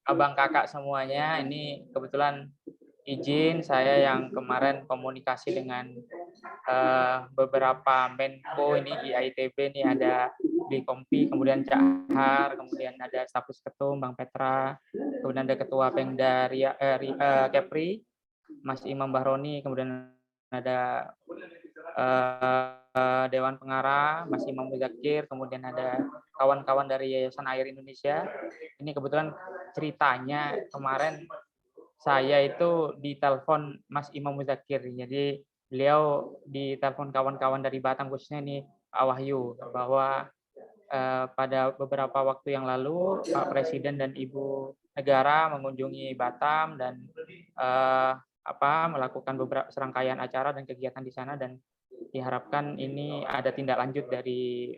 abang kakak semuanya. Ini kebetulan izin saya yang kemarin komunikasi dengan beberapa Menko ini di IITB, ini ada di Kompi, kemudian Cak Har, kemudian ada stafus ketum Bang Petra, kemudian ada ketua Pemda Kepri Mas Imam Bahroni, kemudian ada Dewan Pengarah Mas Imam Muzakir, kemudian ada kawan-kawan dari Yayasan Air Indonesia. Ini kebetulan ceritanya kemarin saya itu ditelepon Mas Imam Muzakir. Jadi beliau ditelepon kawan-kawan dari Batam, khususnya ini Pak Wahyu, bahwa pada beberapa waktu yang lalu Pak Presiden dan Ibu Negara mengunjungi Batam dan melakukan beberapa serangkaian acara dan kegiatan di sana, dan diharapkan ini ada tindak lanjut dari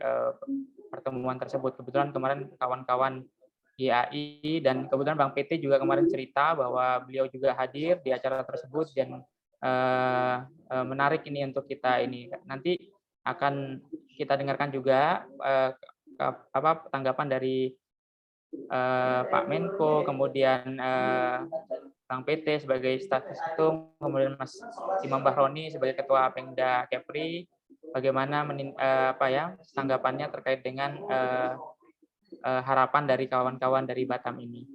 pertemuan tersebut. Kebetulan kemarin kawan-kawan YAI dan kebetulan Bang PT juga kemarin cerita bahwa beliau juga hadir di acara tersebut, dan menarik ini untuk kita ini. Nanti akan kita dengarkan juga tanggapan dari Pak Menko, kemudian Bang PT sebagai stafus ketum, kemudian Mas Imam Bahroni sebagai ketua Pemda Kepri, bagaimana tanggapannya terkait dengan harapan dari kawan-kawan dari Batam ini.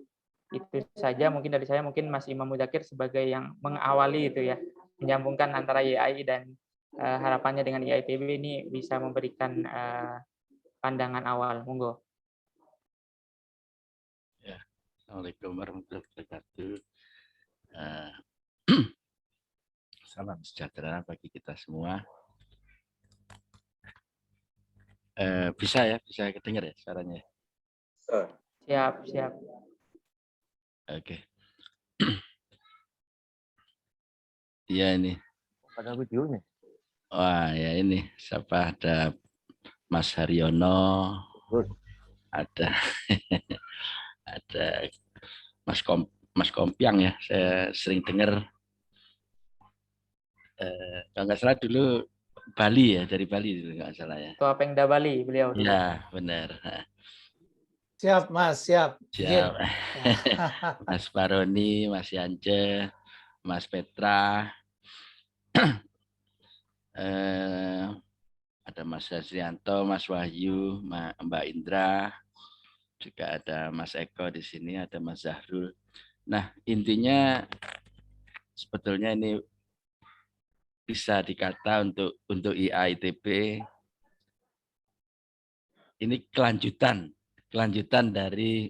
Itu saja mungkin dari saya. Mungkin Mas Imam Muzakir sebagai yang mengawali itu ya, menyambungkan antara YAI dan harapannya dengan IITB ini bisa memberikan pandangan awal. Monggo. Ya, Assalamualaikum warahmatullahi wabarakatuh. Salam sejahtera bagi kita semua. Bisa ya, bisa kedengar ya suaranya. Siap, siap. Oke. Iya ini. Pada videonya. Wah ya ini, siapa ada Mas Haryono, ada ada Mas Kompiang ya. Saya sering dengar. Kalau nggak salah dulu Bali ya, dari Bali dulu nggak salah ya. Ketua Pemda Bali beliau. Ya benar. Siap Mas, siap. Siap. Mas Baroni, Mas Yance, Mas Petra, ada Mas Hasrianto, Mas Wahyu, Mbak Indra, juga ada Mas Eko di sini, ada Mas Zahrul. Nah, intinya sebetulnya ini bisa dikata untuk IAITB ini kelanjutan dari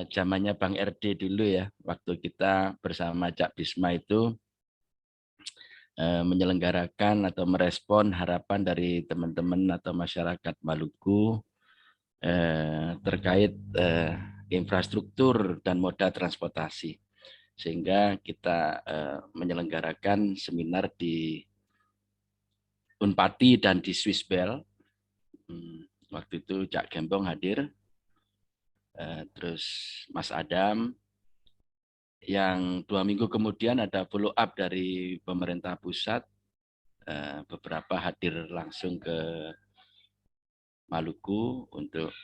zamannya Bang RD dulu ya, waktu kita bersama Cak Bisma itu menyelenggarakan atau merespon harapan dari teman-teman atau masyarakat Maluku terkait infrastruktur dan moda transportasi, sehingga kita menyelenggarakan seminar di Unpati dan di Swissbell. Waktu itu Cak Gembong hadir, terus Mas Adam. Yang 2 minggu kemudian ada follow up dari pemerintah pusat, beberapa hadir langsung ke Maluku untuk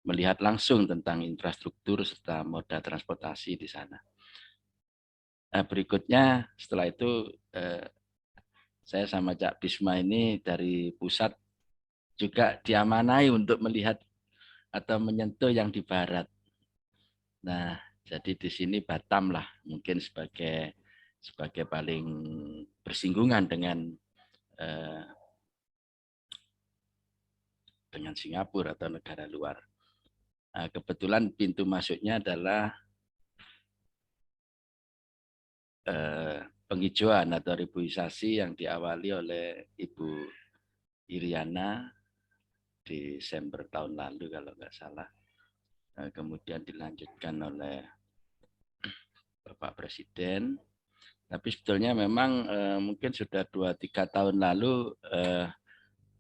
melihat langsung tentang infrastruktur serta moda transportasi di sana. Nah, berikutnya setelah itu saya sama Cak Bisma ini dari pusat juga diamanai untuk melihat atau menyentuh yang di barat. Nah, jadi di sini Batam lah mungkin sebagai paling bersinggungan dengan Singapura atau negara luar. Nah, kebetulan pintu masuknya adalah penghijauan atau reboisasi yang diawali oleh Ibu Iriana di Desember tahun lalu kalau nggak salah. Kemudian dilanjutkan oleh Bapak Presiden. Tapi sebetulnya memang mungkin sudah 2-3 tahun lalu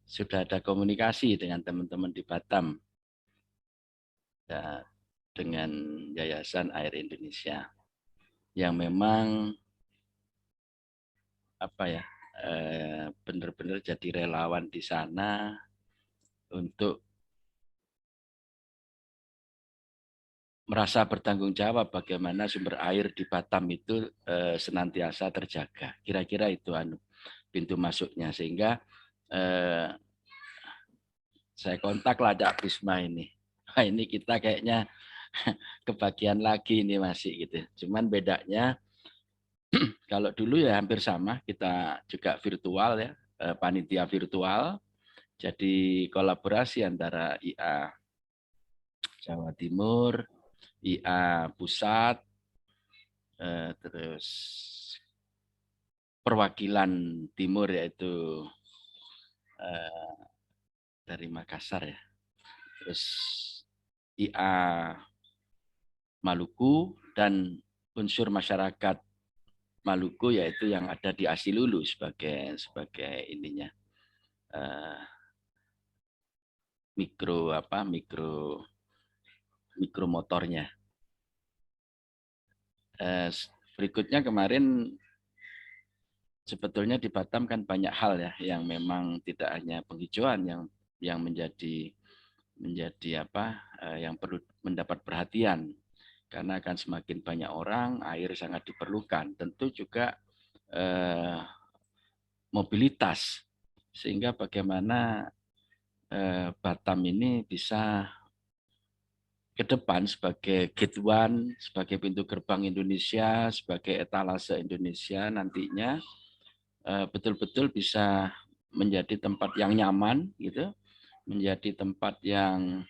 sudah ada komunikasi dengan teman-teman di Batam ya, dengan Yayasan Air Indonesia yang memang benar-benar jadi relawan di sana untuk merasa bertanggung jawab bagaimana sumber air di Batam itu senantiasa terjaga. Kira-kira itu pintu masuknya, sehingga saya kontaklah Dak Bisma ini. Wah, ini kita kayaknya kebagian lagi ini masih gitu. Cuman bedanya kalau dulu ya hampir sama, kita juga virtual ya, panitia virtual. Jadi kolaborasi antara IA Jawa Timur, IA Pusat, terus perwakilan Timur yaitu dari Makassar ya, terus IA Maluku dan unsur masyarakat Maluku yaitu yang ada di Asilulu sebagai ininya mikro motornya. Berikutnya kemarin sebetulnya di Batam kan banyak hal ya yang memang tidak hanya penghijauan yang menjadi yang perlu mendapat perhatian, karena akan semakin banyak orang, air sangat diperlukan. Tentu juga mobilitas, sehingga bagaimana Batam ini bisa ke depan sebagai gate one, sebagai pintu gerbang Indonesia, sebagai etalase Indonesia nantinya betul-betul bisa menjadi tempat yang nyaman gitu, menjadi tempat yang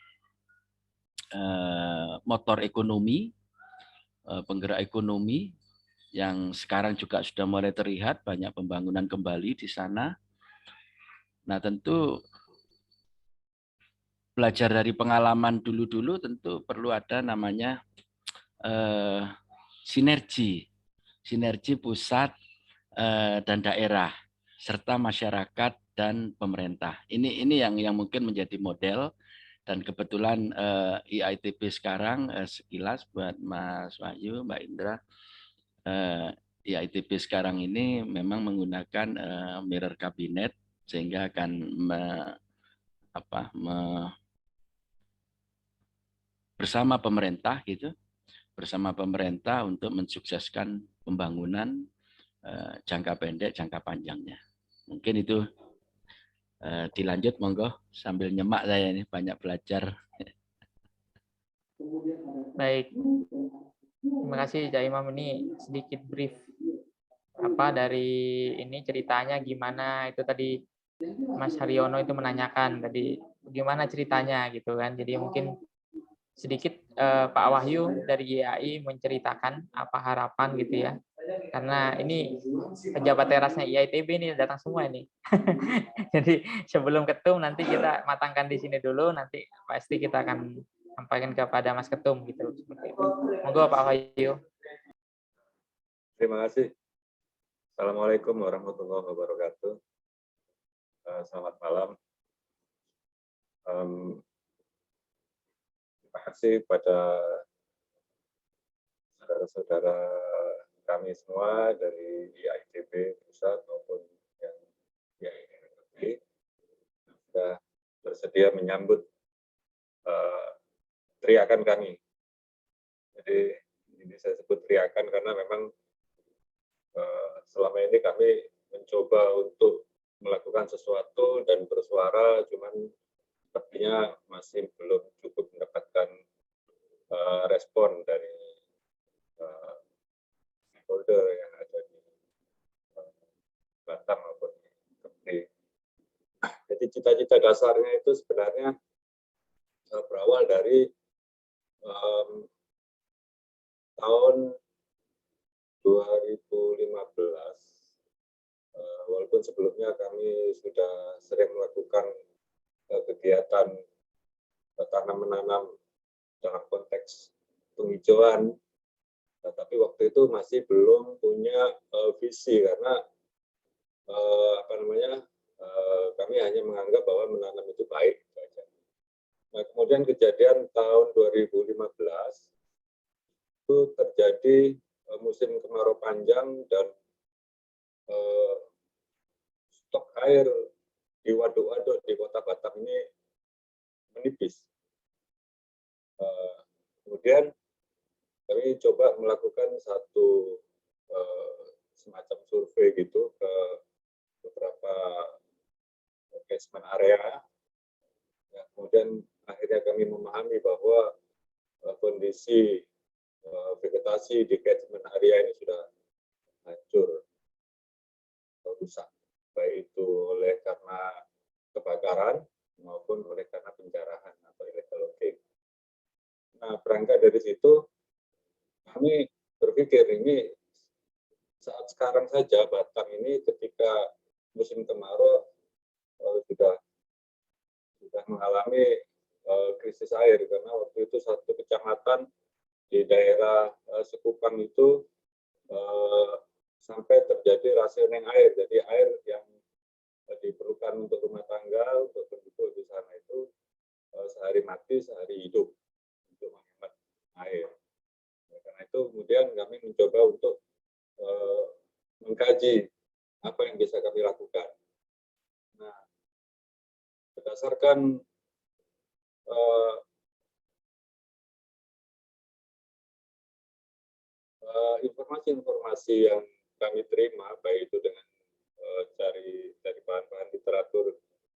motor ekonomi, penggerak ekonomi yang sekarang juga sudah mulai terlihat banyak pembangunan kembali di sana. Nah, tentu belajar dari pengalaman dulu-dulu tentu perlu ada namanya sinergi pusat dan daerah serta masyarakat dan pemerintah. Ini yang mungkin menjadi model, dan kebetulan IITB sekarang sekilas buat Mas Wahyu, Mbak Indra, IITB sekarang ini memang menggunakan mirror kabinet, sehingga akan bersama pemerintah gitu, bersama pemerintah untuk mensukseskan pembangunan jangka pendek, jangka panjangnya. Mungkin itu dilanjut, monggo, sambil nyemak saya ini banyak belajar. Baik, terima kasih Cak Imam. Ini sedikit brief dari ini ceritanya gimana itu tadi Mas Haryono itu menanyakan tadi gimana ceritanya gitu kan. Jadi mungkin sedikit Pak Wahyu dari IAI menceritakan apa harapan gitu ya. Karena ini pejabat terasnya IITB ini datang semua ini. Jadi sebelum ketum nanti kita matangkan di sini dulu, nanti pasti kita akan sampaikan kepada Mas Ketum gitu. Seperti itu. Monggo Pak Wahyu. Terima kasih. Assalamualaikum warahmatullahi wabarakatuh. Selamat malam. Terima kasih pada saudara-saudara kami semua dari IITB pusat maupun yang IITB sudah bersedia menyambut teriakan kami. Jadi ini saya sebut teriakan karena memang selama ini kami mencoba untuk melakukan sesuatu dan bersuara, cuman sepertinya masih belum cukup mendapatkan respon dari stakeholder yang ada di Batam maupun di Kepri. Jadi cita-cita dasarnya itu sebenarnya berawal dari tahun 2015. Walaupun sebelumnya kami sudah sering melakukan kegiatan tanam-menanam dalam konteks penghijauan, tapi waktu itu masih belum punya visi karena kami hanya menganggap bahwa menanam itu baik. Nah, kemudian kejadian tahun 2015 itu terjadi musim kemarau panjang dan stok air di waduk-waduk di Kota Batam ini menipis. Kemudian kami coba melakukan satu semacam survei gitu ke beberapa catchment area. Ya, kemudian akhirnya kami memahami bahwa kondisi vegetasi di catchment area ini sudah hancur, rusak, baik itu oleh karena kebakaran maupun oleh karena penjarahan atau illegal logging. Nah, berangkat dari situ, kami berpikir ini saat sekarang saja Batam ini ketika musim kemarau sudah mengalami krisis air karena waktu itu satu kecamatan di daerah Sekupang itu sampai terjadi rasioning air. Jadi air yang diperlukan untuk rumah tangga, untuk penduduk di sana itu sehari mati, sehari hidup untuk menghemat air. Karena itu kemudian kami mencoba untuk mengkaji apa yang bisa kami lakukan. Nah, berdasarkan informasi-informasi yang kami terima, baik itu dengan cari bahan-bahan literatur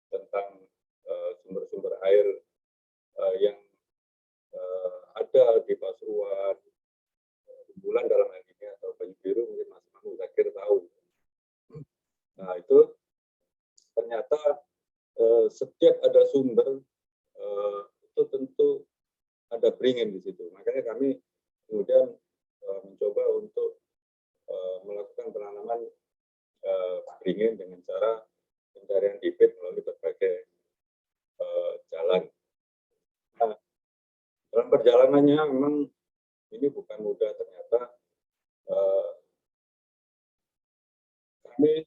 tentang sumber-sumber air yang ada di Pasuruan, Bulan dalam hal ini atau Banyu Biru, mungkin Mas Muzakir tahu. Nah, itu ternyata setiap ada sumber itu tentu ada beringin di situ. Makanya kami kemudian mencoba untuk melakukan penanaman beringin dengan cara pencarian bibit melalui berbagai jalan. Nah, dalam perjalanannya memang ini bukan mudah ternyata. Kami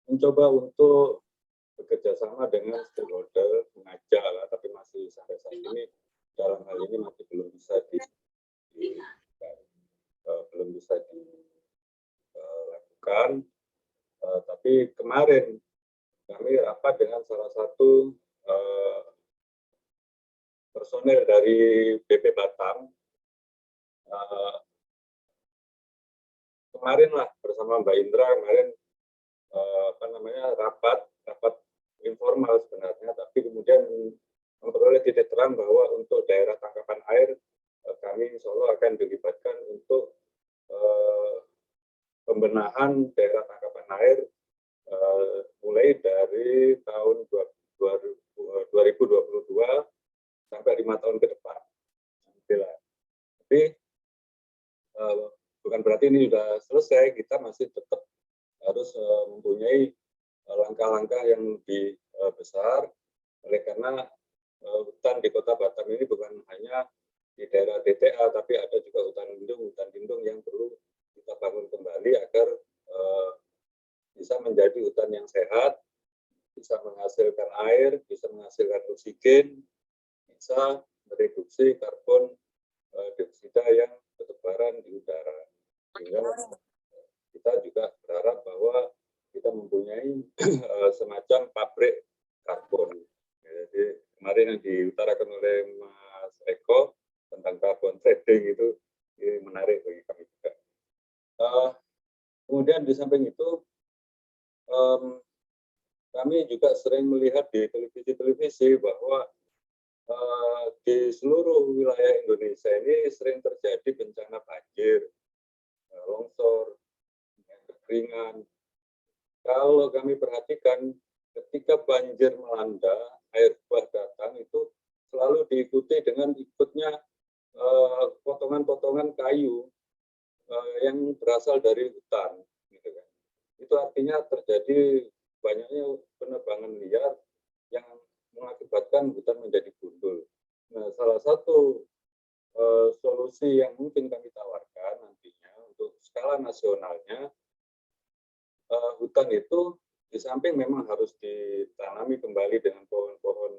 mencoba untuk bekerja sama dengan stakeholder, mengajak lah, tapi masih sampai saat ini dalam hal ini masih belum bisa dilakukan. Tapi kemarin kami rapat dengan salah satu personel dari BP Batam. Kemarin lah bersama Mbak Indra kemarin rapat informal sebenarnya, tapi kemudian memperoleh titik terang bahwa untuk daerah tangkapan air kami insya Allah akan dilibatkan untuk pembenahan daerah tangkapan air mulai dari tahun 2022 sampai 5 tahun ke depan. Tapi bukan berarti ini sudah selesai, kita masih tetap harus mempunyai langkah-langkah yang lebih besar, oleh karena hutan di Kota Batam ini bukan hanya di daerah DTA, tapi ada juga hutan lindung yang perlu kita bangun kembali agar bisa menjadi hutan yang sehat, bisa menghasilkan air, bisa menghasilkan oksigen, bisa mereduksi karbon dioksida yang bertebaran di udara. Sehingga kita juga berharap bahwa kita mempunyai semacam pabrik karbon. Jadi kemarin yang diutarakan oleh Mas Eko tentang carbon trading itu ini menarik bagi kami juga. Kemudian di samping itu kami juga sering melihat di televisi bahwa di seluruh wilayah Indonesia ini sering terjadi bencana banjir, longsor, kekeringan. Kalau kami perhatikan, ketika banjir melanda, air bah datang itu selalu diikuti dengan ikutnya potongan-potongan kayu yang berasal dari hutan. Gitu kan. Itu artinya terjadi banyaknya penebangan liar yang mengakibatkan hutan menjadi gundul. Nah, salah satu solusi yang mungkin kami tawarkan nantinya untuk skala nasionalnya, hutan itu di samping memang harus ditanami kembali dengan pohon-pohon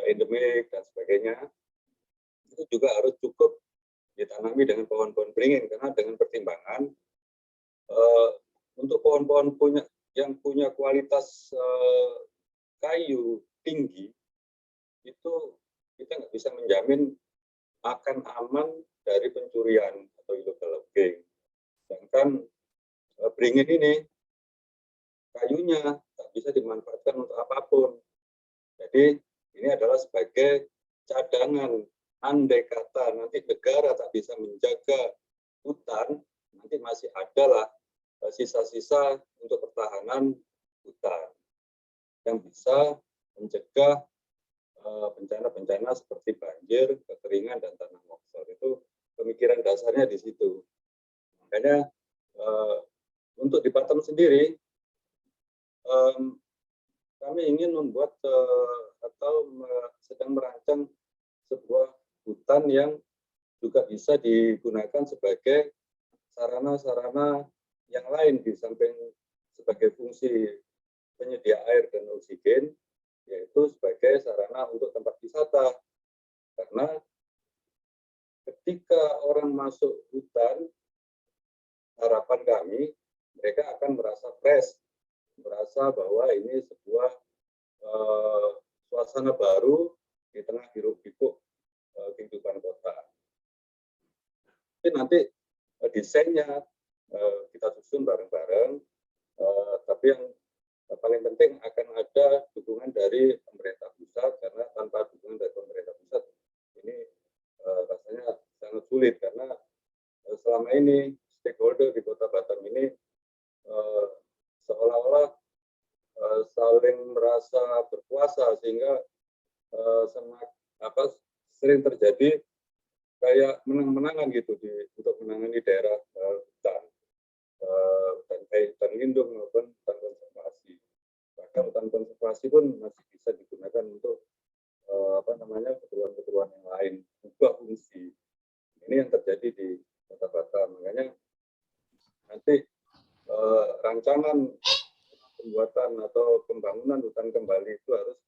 endemik dan sebagainya, itu juga harus cukup ditanami dengan pohon-pohon beringin, karena dengan pertimbangan untuk pohon-pohon yang punya kualitas kayu tinggi, itu kita nggak bisa menjamin akan aman dari pencurian atau illegal logging. Sedangkan beringin ini kayunya tak bisa dimanfaatkan untuk apapun. Jadi ini adalah sebagai cadangan. Andai kata nanti negara tak bisa menjaga hutan, nanti masih adalah sisa-sisa untuk pertahanan hutan yang bisa mencegah bencana-bencana seperti banjir, kekeringan, dan tanah longsor. Itu pemikiran dasarnya di situ. Makanya untuk di Batam sendiri, kami ingin membuat atau sedang merancang sebuah hutan yang juga bisa digunakan sebagai sarana-sarana yang lain di samping sebagai fungsi penyedia air dan oksigen, yaitu sebagai sarana untuk tempat wisata. Karena ketika orang masuk hutan, harapan kami mereka akan merasa fresh, merasa bahwa ini sebuah suasana baru di tengah hiruk-pikuk kehidupan kota. Tapi nanti desainnya kita susun bareng-bareng, tapi yang paling penting akan ada dukungan dari pemerintah pusat, karena tanpa dukungan dari pemerintah pusat ini rasanya sangat sulit, karena selama ini stakeholder di Kota Batam ini seolah-olah saling merasa berkuasa, sehingga sering terjadi kayak menang-menangan gitu untuk menangani daerah hutan lindung maupun hutan konservasi. Bahkan hutan konservasi pun masih bisa digunakan untuk keperluan-keperluan yang lain, ubah fungsi. Ini yang terjadi di Kota Batam. Makanya nanti rancangan pembuatan atau pembangunan hutan kembali itu harus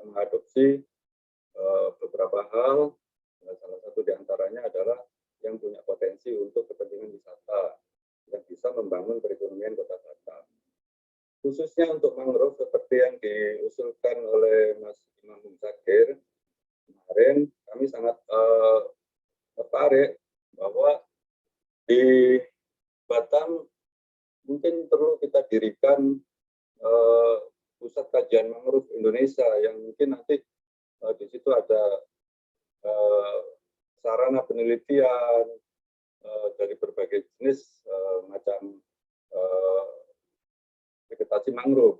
mengadopsi beberapa hal. Salah satu diantaranya adalah yang punya potensi untuk kepentingan wisata yang bisa membangun perekonomian Kota Batam. Khususnya untuk mangrove seperti yang diusulkan oleh Mas Imam Munzakir kemarin, kami sangat tertarik bahwa di Batam mungkin perlu kita dirikan pusat kajian mangrove Indonesia, yang mungkin nanti di situ ada sarana penelitian dari berbagai jenis macam vegetasi mangrove.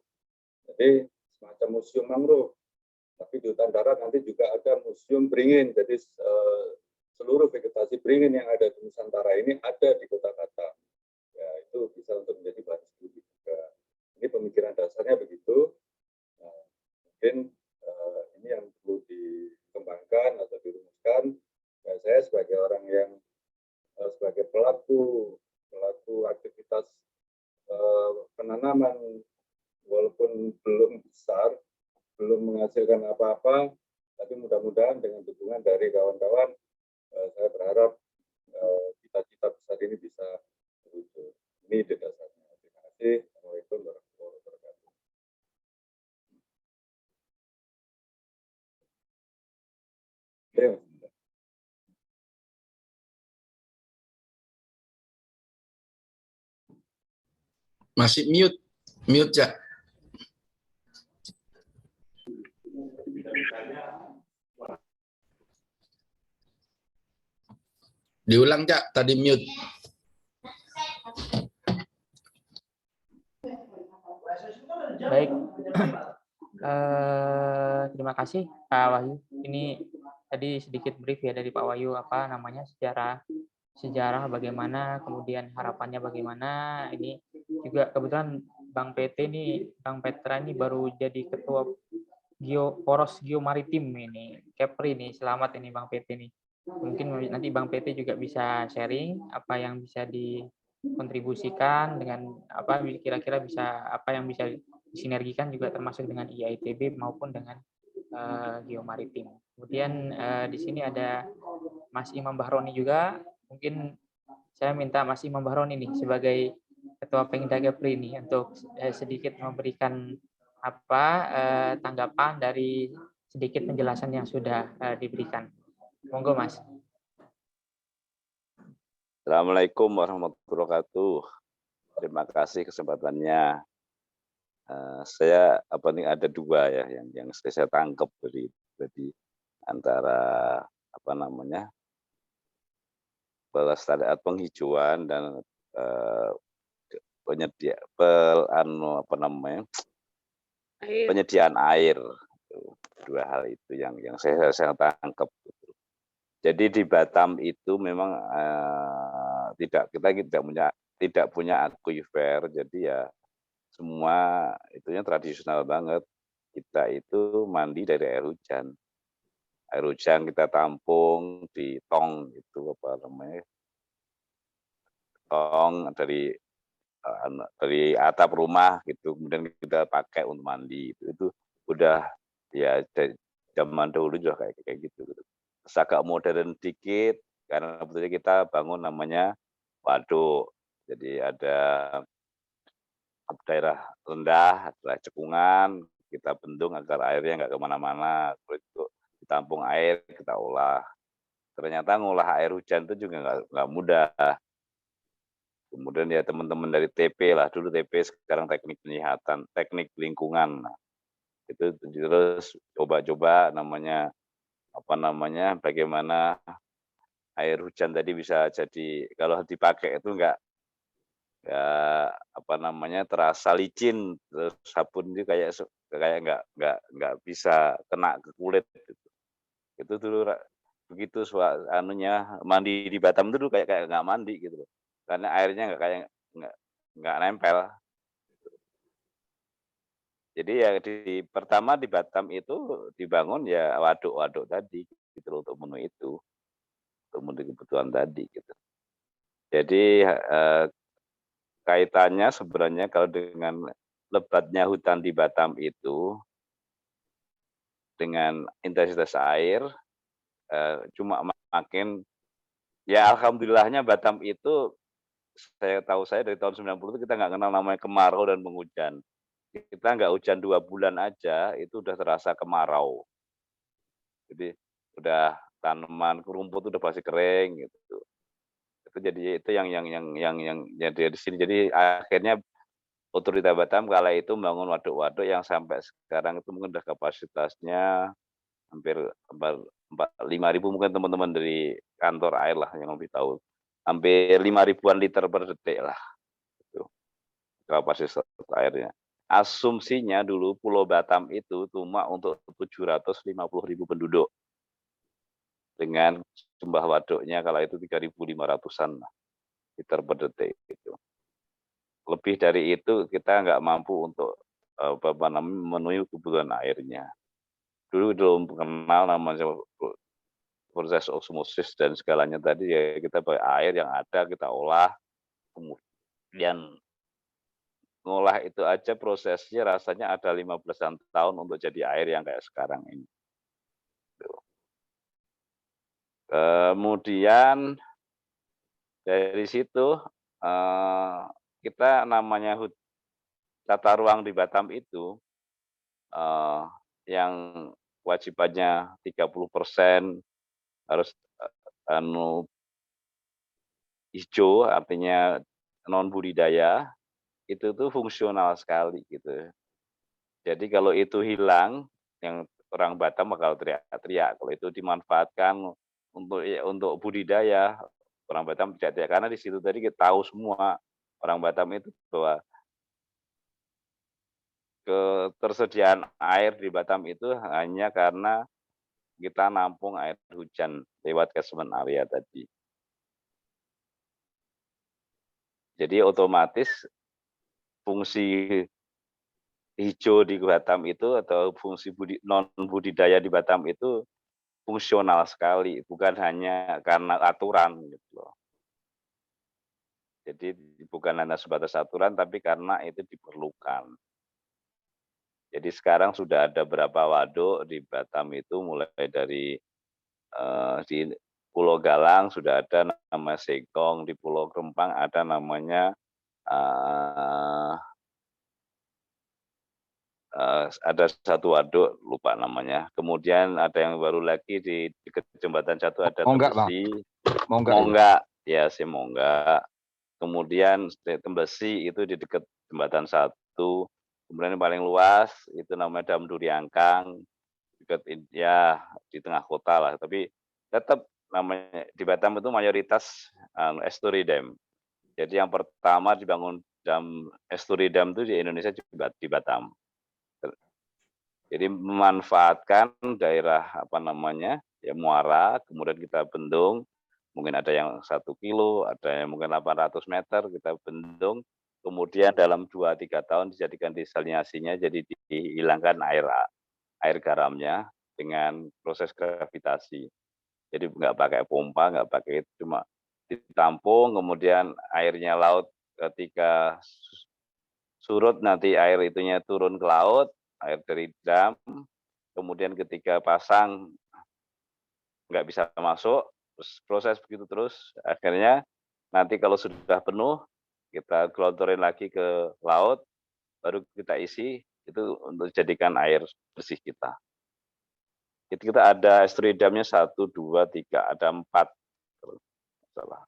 Jadi semacam museum mangrove. Tapi di hutan darat nanti juga ada museum beringin. Jadi seluruh vegetasi beringin yang ada di Nusantara ini ada di Kota Batam. Ya, itu bisa untuk menjadi bahan studi juga. Ini pemikiran dasarnya begitu. Nah, mungkin ini yang perlu dikembangkan atau dirumuskan. Ya, saya sebagai orang yang sebagai pelaku aktivitas penanaman, walaupun belum besar, belum menghasilkan apa-apa, tapi mudah-mudahan dengan dukungan dari kawan-kawan, saya berharap cita-cita besar ini bisa terwujud. Ini di dasarnya. Terima kasih. Assalamualaikum warahmatullahi wabarakatuh. Masih mute Cak. Diulang Cak, tadi mute. Baik, terima kasih Pak Wahyu. Ini tadi sedikit brief ya dari Pak Wahyu, sejarah bagaimana, kemudian harapannya bagaimana. Ini juga kebetulan Bang Petra ini baru jadi ketua Poros Geomaritim ini, Kepri ini. Selamat ini Bang PT ini. Mungkin nanti Bang PT juga bisa sharing apa yang bisa dikontribusikan dengan apa kira-kira bisa apa yang bisa disinergikan juga termasuk dengan IITB maupun dengan Geomaritim. Kemudian di sini ada Mas Imam Bahroni juga. Mungkin saya minta Mas Imam Bahroni nih sebagai Ketua Pengda Kepri ini untuk sedikit memberikan tanggapan dari sedikit penjelasan yang sudah diberikan. Monggo Mas. Assalamualaikum warahmatullahi wabarakatuh. Terima kasih kesempatannya. Saya ada dua ya yang saya tangkap dari antara pelestarian penghijauan dan penyediaan air. Dua hal itu yang saya tangkap. Jadi di Batam itu memang kita tidak punya akuifer, jadi ya semua itunya tradisional banget. Kita itu mandi dari air hujan. Air hujan kita tampung di tong itu tong dari atap rumah gitu, kemudian kita pakai untuk mandi. Itu udah ya dari zaman dahulu juga kayak gitu. Terus agak modern dikit karena sebetulnya kita bangun namanya waduk. Jadi ada daerah rendah, daerah cekungan, kita bendung agar airnya nggak kemana-mana. Itu ditampung air, kita olah. Ternyata ngolah air hujan itu juga nggak mudah. Kemudian ya teman-teman dari TP lah, dulu TP, sekarang teknik penyihatan, teknik lingkungan. Nah, itu terus coba-coba bagaimana air hujan tadi bisa jadi kalau dipakai itu enggak terasa licin, terus sabun itu kayak enggak bisa kena ke kulit gitu. Itu dulu begitu mandi di Batam itu dulu kayak enggak mandi gitu loh. Karena airnya enggak nempel. Jadi ya pertama di Batam itu dibangun ya waduk-waduk tadi gitu loh, untuk memenuhi kebutuhan tadi gitu. Jadi kaitannya sebenarnya kalau dengan lebatnya hutan di Batam itu dengan intensitas air cuma makin ya alhamdulillahnya Batam itu saya dari tahun 90 itu kita nggak kenal namanya kemarau dan penghujan. Kita nggak hujan 2 bulan aja itu udah terasa kemarau. Jadi udah tanaman rumput udah pasti kering gitu. Itu jadi itu yang jadi di sini. Jadi akhirnya Otorita Batam kala itu membangun waduk-waduk yang sampai sekarang itu mungkin udah kapasitasnya hampir 5.000 mungkin teman-teman dari kantor air lah yang lebih tahu. Hampir 5.000-an liter per detik lah. Itu kapasitas airnya. Asumsinya dulu Pulau Batam itu cuma untuk 750.000 penduduk. Dengan jumlah waduknya kala itu 3.500-an liter per detik itu. Lebih dari itu kita nggak mampu untuk memenuhi kebutuhan airnya. Dulu belum kenal namanya proses osmosis dan segalanya tadi ya kita pakai air yang ada kita olah, kemudian ngolah itu aja prosesnya rasanya ada 15-an tahun untuk jadi air yang kayak sekarang ini. Kemudian dari situ kita namanya tata ruang di Batam itu yang wajibannya 30% harus hijau, artinya non budidaya, itu tuh fungsional sekali gitu. Jadi kalau itu hilang, yang orang Batam bakal teriak-teriak. Kalau itu dimanfaatkan untuk budidaya, orang Batam tidak, karena di situ tadi kita tahu semua orang Batam itu bahwa ketersediaan air di Batam itu hanya karena kita nampung air hujan lewat catchment area tadi. Jadi otomatis fungsi hijau di Batam itu atau fungsi non budidaya di Batam itu fungsional sekali, bukan hanya karena aturan gitu loh. Jadi bukan hanya sebatas aturan, tapi karena itu diperlukan. Jadi sekarang sudah ada beberapa waduk di Batam itu, mulai dari di Pulau Galang sudah ada nama Segong, di Pulau Rempang ada namanya ada satu waduk lupa namanya. Kemudian ada yang baru lagi di jembatan satu ada Tebesi, Monggak. ya Semongga. Kemudian Tembesi itu di dekat jembatan 1. Kemudian yang paling luas itu namanya Dam Duriangkang, dekat ya di tengah kota lah. Tapi tetap namanya di Batam itu mayoritas estuary dam. Jadi yang pertama dibangun dam estuary dam itu di Indonesia di Batam. Jadi memanfaatkan daerah apa namanya ya muara, kemudian kita bendung, mungkin ada yang 1 kilo, ada yang mungkin 800 meter kita bendung, kemudian dalam 2-3 tahun dijadikan desalinasinya, jadi dihilangkan air garamnya dengan proses gravitasi. Jadi nggak pakai pompa, nggak pakai itu, cuma ditampung, kemudian airnya laut ketika surut nanti air itunya turun ke laut, air dari dam, kemudian ketika pasang nggak bisa masuk, terus proses begitu terus, akhirnya nanti kalau sudah penuh, kita gelontorin lagi ke laut, baru kita isi, itu untuk jadikan air bersih kita. Itu kita ada estuary dam-nya 1, 2, 3, ada 4, salah,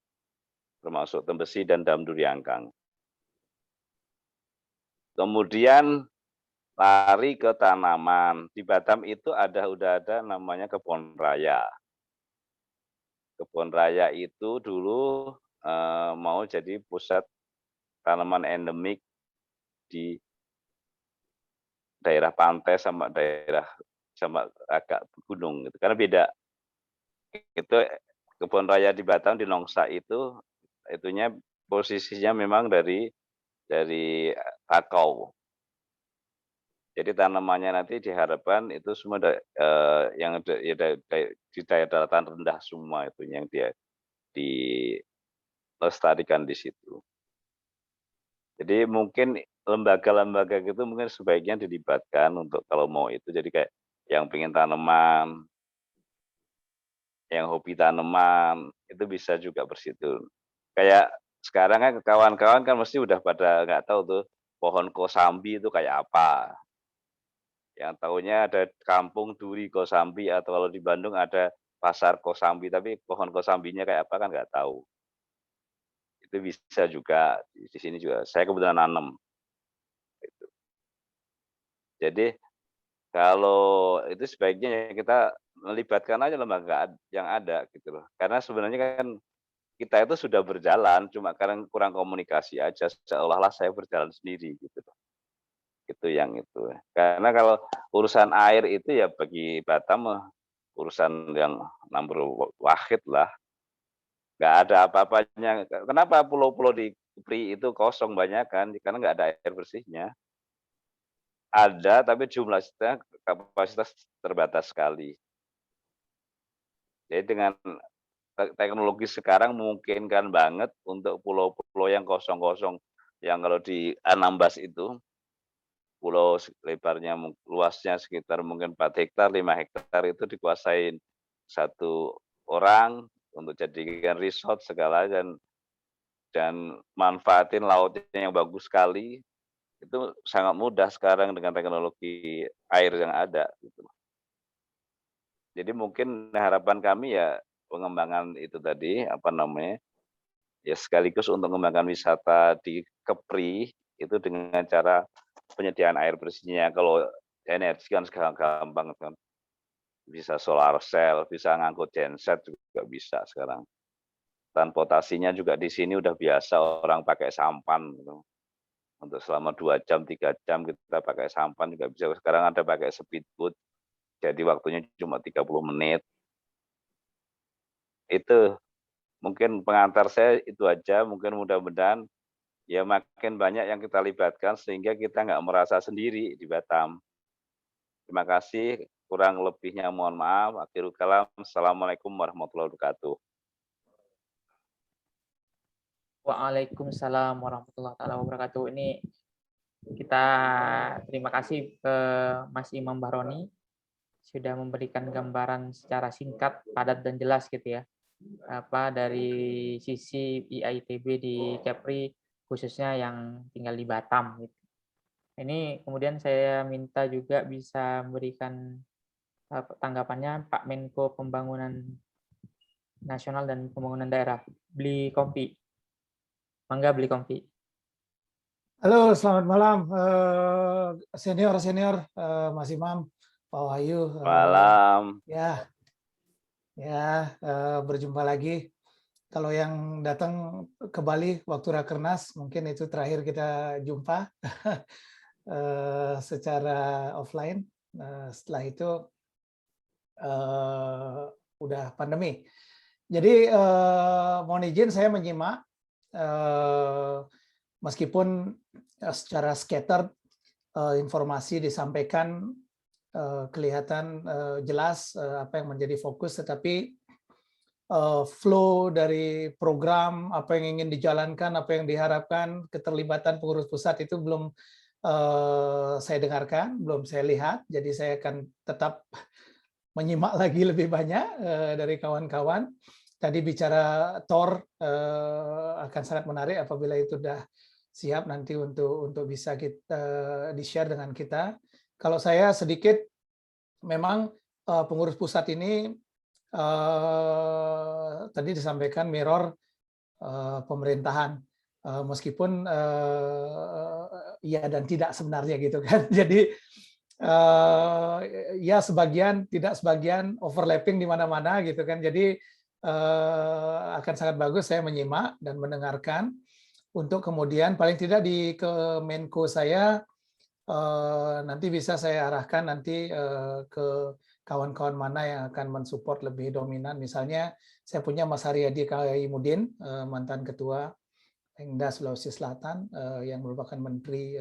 termasuk Tembesi dan Dam Duriangkang. Kemudian lari ke tanaman. Di Batam itu udah ada namanya kebun raya. Kebun raya itu dulu mau jadi pusat tanaman endemik di daerah pantai sama agak gunung gitu. Karena beda. Itu kebun raya di Batam di Nongsa itu itunya posisinya memang dari kakao. Jadi tanamannya nanti diharapkan itu semua yang di daerah daratan rendah semua itu yang dia dilestarikan di situ. Jadi mungkin lembaga-lembaga gitu mungkin sebaiknya dilibatkan untuk kalau mau itu, jadi kayak yang pengen tanaman, yang hobi tanaman, itu bisa juga bersitu. Kayak sekarang kan kawan-kawan kan mesti udah pada nggak tahu tuh pohon kosambi itu kayak apa. Yang tahunya ada kampung duri kosambi, atau kalau di Bandung ada pasar kosambi, tapi pohon kosambinya kayak apa kan nggak tahu. Itu bisa juga, di sini juga saya kebetulan nanam. Gitu. Jadi kalau itu sebaiknya ya kita melibatkan aja lembaga yang ada gitu loh. Karena sebenarnya kan kita itu sudah berjalan, cuma karena kurang komunikasi aja, seolah-olah saya berjalan sendiri gitu loh. Itu yang itu. Karena kalau urusan air itu ya bagi Batam urusan yang number wahid lah. Nggak ada apa-apanya. Kenapa pulau-pulau di Kepri itu kosong banyak kan? Karena nggak ada air bersihnya. Ada, tapi jumlahnya kapasitas terbatas sekali. Jadi dengan teknologi sekarang memungkinkan banget untuk pulau-pulau yang kosong-kosong, yang kalau di Anambas itu, pulau lebarnya luasnya sekitar mungkin 4 hektar, 5 hektar itu dikuasain 1 orang untuk jadikan resort segala, dan manfaatin lautnya yang bagus sekali. Itu sangat mudah sekarang dengan teknologi air yang ada gitu. Jadi mungkin harapan kami ya pengembangan itu tadi, apa namanya, ya sekaligus untuk mengembangkan wisata di Kepri itu dengan cara penyediaan air bersihnya. Kalau energi kan sekarang gampang kan, bisa solar cell, bisa ngangkut genset juga bisa sekarang. Transportasinya juga di sini udah biasa orang pakai sampan gitu. Untuk selama 2 jam, 3 jam kita pakai sampan juga bisa. Sekarang ada pakai speedboat, jadi waktunya cuma 30 menit. Itu mungkin pengantar saya itu aja, mungkin mudah-mudahan ya makin banyak yang kita libatkan sehingga kita nggak merasa sendiri di Batam. Terima kasih, kurang lebihnya mohon maaf. Akhirul kalam, assalamualaikum warahmatullahi wabarakatuh. Waalaikumsalam warahmatullahi wabarakatuh. Ini kita terima kasih ke Mas Imam Bahroni sudah memberikan gambaran secara singkat, padat dan jelas gitu ya. Apa dari sisi IITB di Kepri khususnya yang tinggal di Batam gitu. Ini kemudian saya minta juga bisa memberikan tanggapannya Pak Menko Pembangunan nasional dan pembangunan daerah. Beli Kompi. Mangga Beli Kompi. Halo, selamat malam senior Mas Imam, Pak Wahyu. Malam. Ya, berjumpa lagi. Kalau yang datang ke Bali waktu Rakernas, mungkin itu terakhir kita jumpa secara offline. Setelah itu udah pandemi. Jadi mohon izin saya menyimak, meskipun secara scattered informasi disampaikan kelihatan jelas apa yang menjadi fokus, tetapi flow dari program, apa yang ingin dijalankan, apa yang diharapkan, keterlibatan pengurus pusat itu belum saya dengarkan, belum saya lihat. Jadi saya akan tetap menyimak lagi lebih banyak dari kawan-kawan. Tadi bicara TOR akan sangat menarik apabila itu sudah siap nanti untuk bisa kita di-share dengan kita. Kalau saya sedikit, memang pengurus pusat ini tadi disampaikan mirror pemerintahan, meskipun iya dan tidak sebenarnya gitu kan. Jadi ya sebagian, tidak sebagian, overlapping di mana-mana gitu kan. Jadi akan sangat bagus saya menyimak dan mendengarkan untuk kemudian paling tidak di Kemenko saya nanti bisa saya arahkan nanti ke kawan-kawan mana yang akan mensupport lebih dominan. Misalnya saya punya Mas Haryadi Kaimudin, mantan Ketua Pemda Sulawesi Selatan, yang merupakan Menteri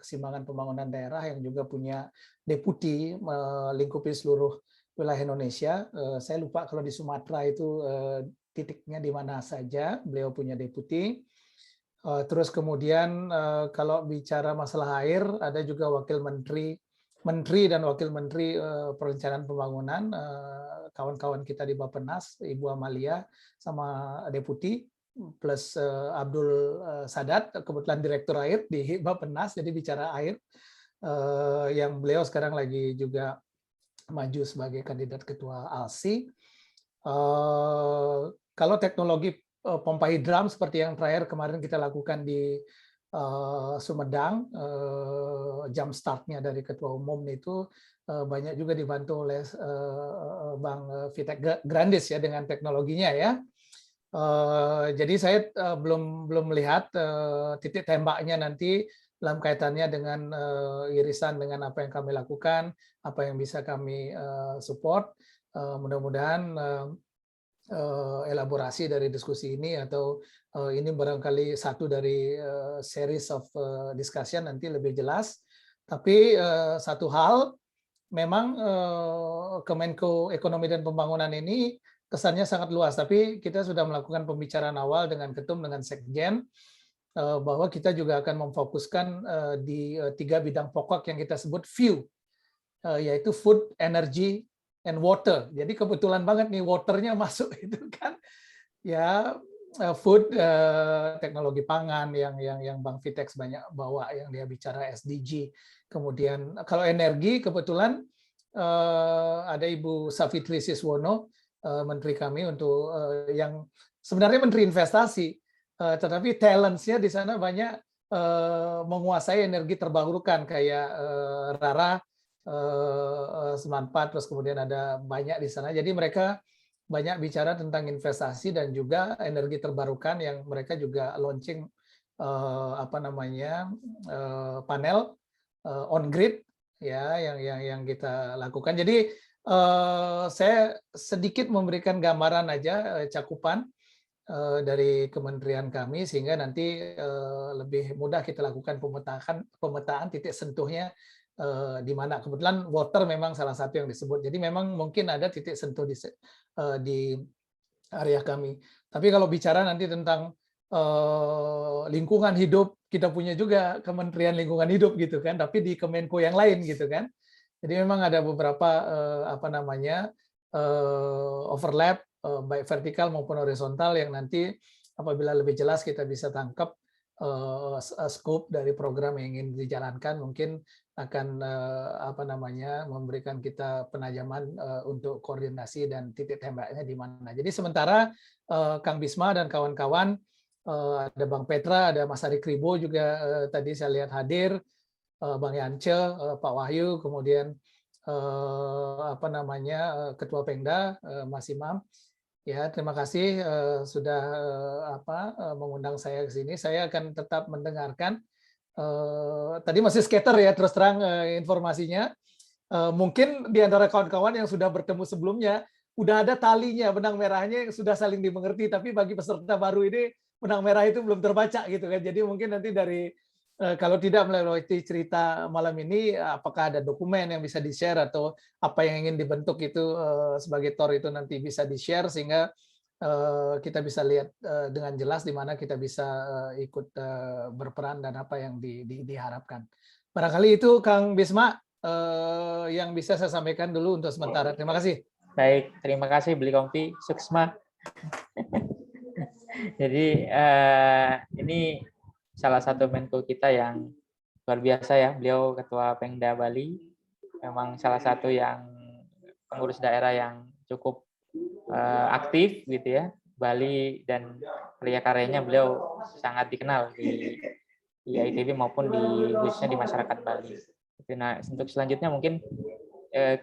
Keseimbangan Pembangunan Daerah, yang juga punya deputi melingkupi seluruh wilayah Indonesia. Saya lupa kalau di Sumatera itu titiknya di mana saja, beliau punya deputi. Terus kemudian kalau bicara masalah air, ada juga wakil menteri dan wakil menteri perencanaan pembangunan, kawan-kawan kita di Bappenas, Ibu Amalia sama deputi, plus Abdul Sadat, kebetulan direktur air di Bappenas, jadi bicara air, yang beliau sekarang lagi juga maju sebagai kandidat ketua ALSI. Kalau teknologi pompa hidram seperti yang terakhir kemarin kita lakukan di Sumedang, jam startnya dari ketua umum itu banyak juga dibantu oleh Bang Vitek Grandis ya dengan teknologinya ya. Jadi saya belum melihat titik tembaknya nanti dalam kaitannya dengan irisan dengan apa yang kami lakukan, apa yang bisa kami support. Mudah-mudahan elaborasi dari diskusi ini atau ini barangkali satu dari series of discussion nanti lebih jelas. Tapi satu hal, memang Kemenko Ekonomi dan Pembangunan ini kesannya sangat luas, tapi kita sudah melakukan pembicaraan awal dengan Ketum, dengan Sekjen, bahwa kita juga akan memfokuskan di 3 bidang pokok yang kita sebut FEW, yaitu food, energy, and water. Jadi kebetulan banget nih waternya masuk itu kan. Ya, food, teknologi pangan yang Bang Vitex banyak bawa, yang dia bicara SDG. Kemudian kalau energi kebetulan ada Ibu Safitri Siswono, menteri kami untuk yang sebenarnya menteri investasi, tetapi talents-nya di sana banyak menguasai energi terbarukan kayak Rara 94, terus kemudian ada banyak di sana. Jadi mereka banyak bicara tentang investasi dan juga energi terbarukan yang mereka juga launching panel on grid ya yang kita lakukan. Jadi saya sedikit memberikan gambaran aja cakupan dari kementerian kami sehingga nanti lebih mudah kita lakukan pemetaan titik sentuhnya di mana. Kebetulan water memang salah satu yang disebut. Jadi memang mungkin ada titik sentuh di area kami. Tapi kalau bicara nanti tentang lingkungan hidup, kita punya juga Kementerian Lingkungan Hidup gitu kan, tapi di Kemenko yang lain gitu kan. Jadi memang ada beberapa overlap baik vertikal maupun horizontal yang nanti apabila lebih jelas kita bisa tangkap scope dari program yang ingin dijalankan, mungkin akan apa namanya memberikan kita penajaman untuk koordinasi dan titik tembaknya di mana. Jadi sementara Kang Bisma dan kawan-kawan, ada Bang Petra, ada Mas Ari Kribo juga tadi saya lihat hadir, Bang Yance, Pak Wahyu, kemudian apa namanya Ketua Pengda Mas Imam. Ya, terima kasih sudah mengundang saya ke sini. Saya akan tetap mendengarkan. Tadi masih skater ya, terus terang informasinya. Mungkin di antara kawan-kawan yang sudah bertemu sebelumnya, udah ada talinya, benang merahnya yang sudah saling dimengerti. Tapi bagi peserta baru ini, benang merah itu belum terbaca gitu kan. Jadi mungkin nanti dari kalau tidak melewati cerita malam ini, apakah ada dokumen yang bisa di-share atau apa yang ingin dibentuk itu sebagai TOR itu nanti bisa di-share sehingga kita bisa lihat dengan jelas di mana kita bisa ikut berperan dan apa yang diharapkan. Barangkali itu Kang Bisma yang bisa saya sampaikan dulu untuk sementara. Terima kasih. Baik, terima kasih Beli Kompi Suksma. Jadi ini salah satu Menko kita yang luar biasa ya. Beliau Ketua Pengda Bali, memang salah satu yang pengurus daerah yang cukup aktif gitu ya. Bali dan karya-karyanya beliau sangat dikenal di IITB maupun khususnya di masyarakat Bali. Nah, untuk selanjutnya mungkin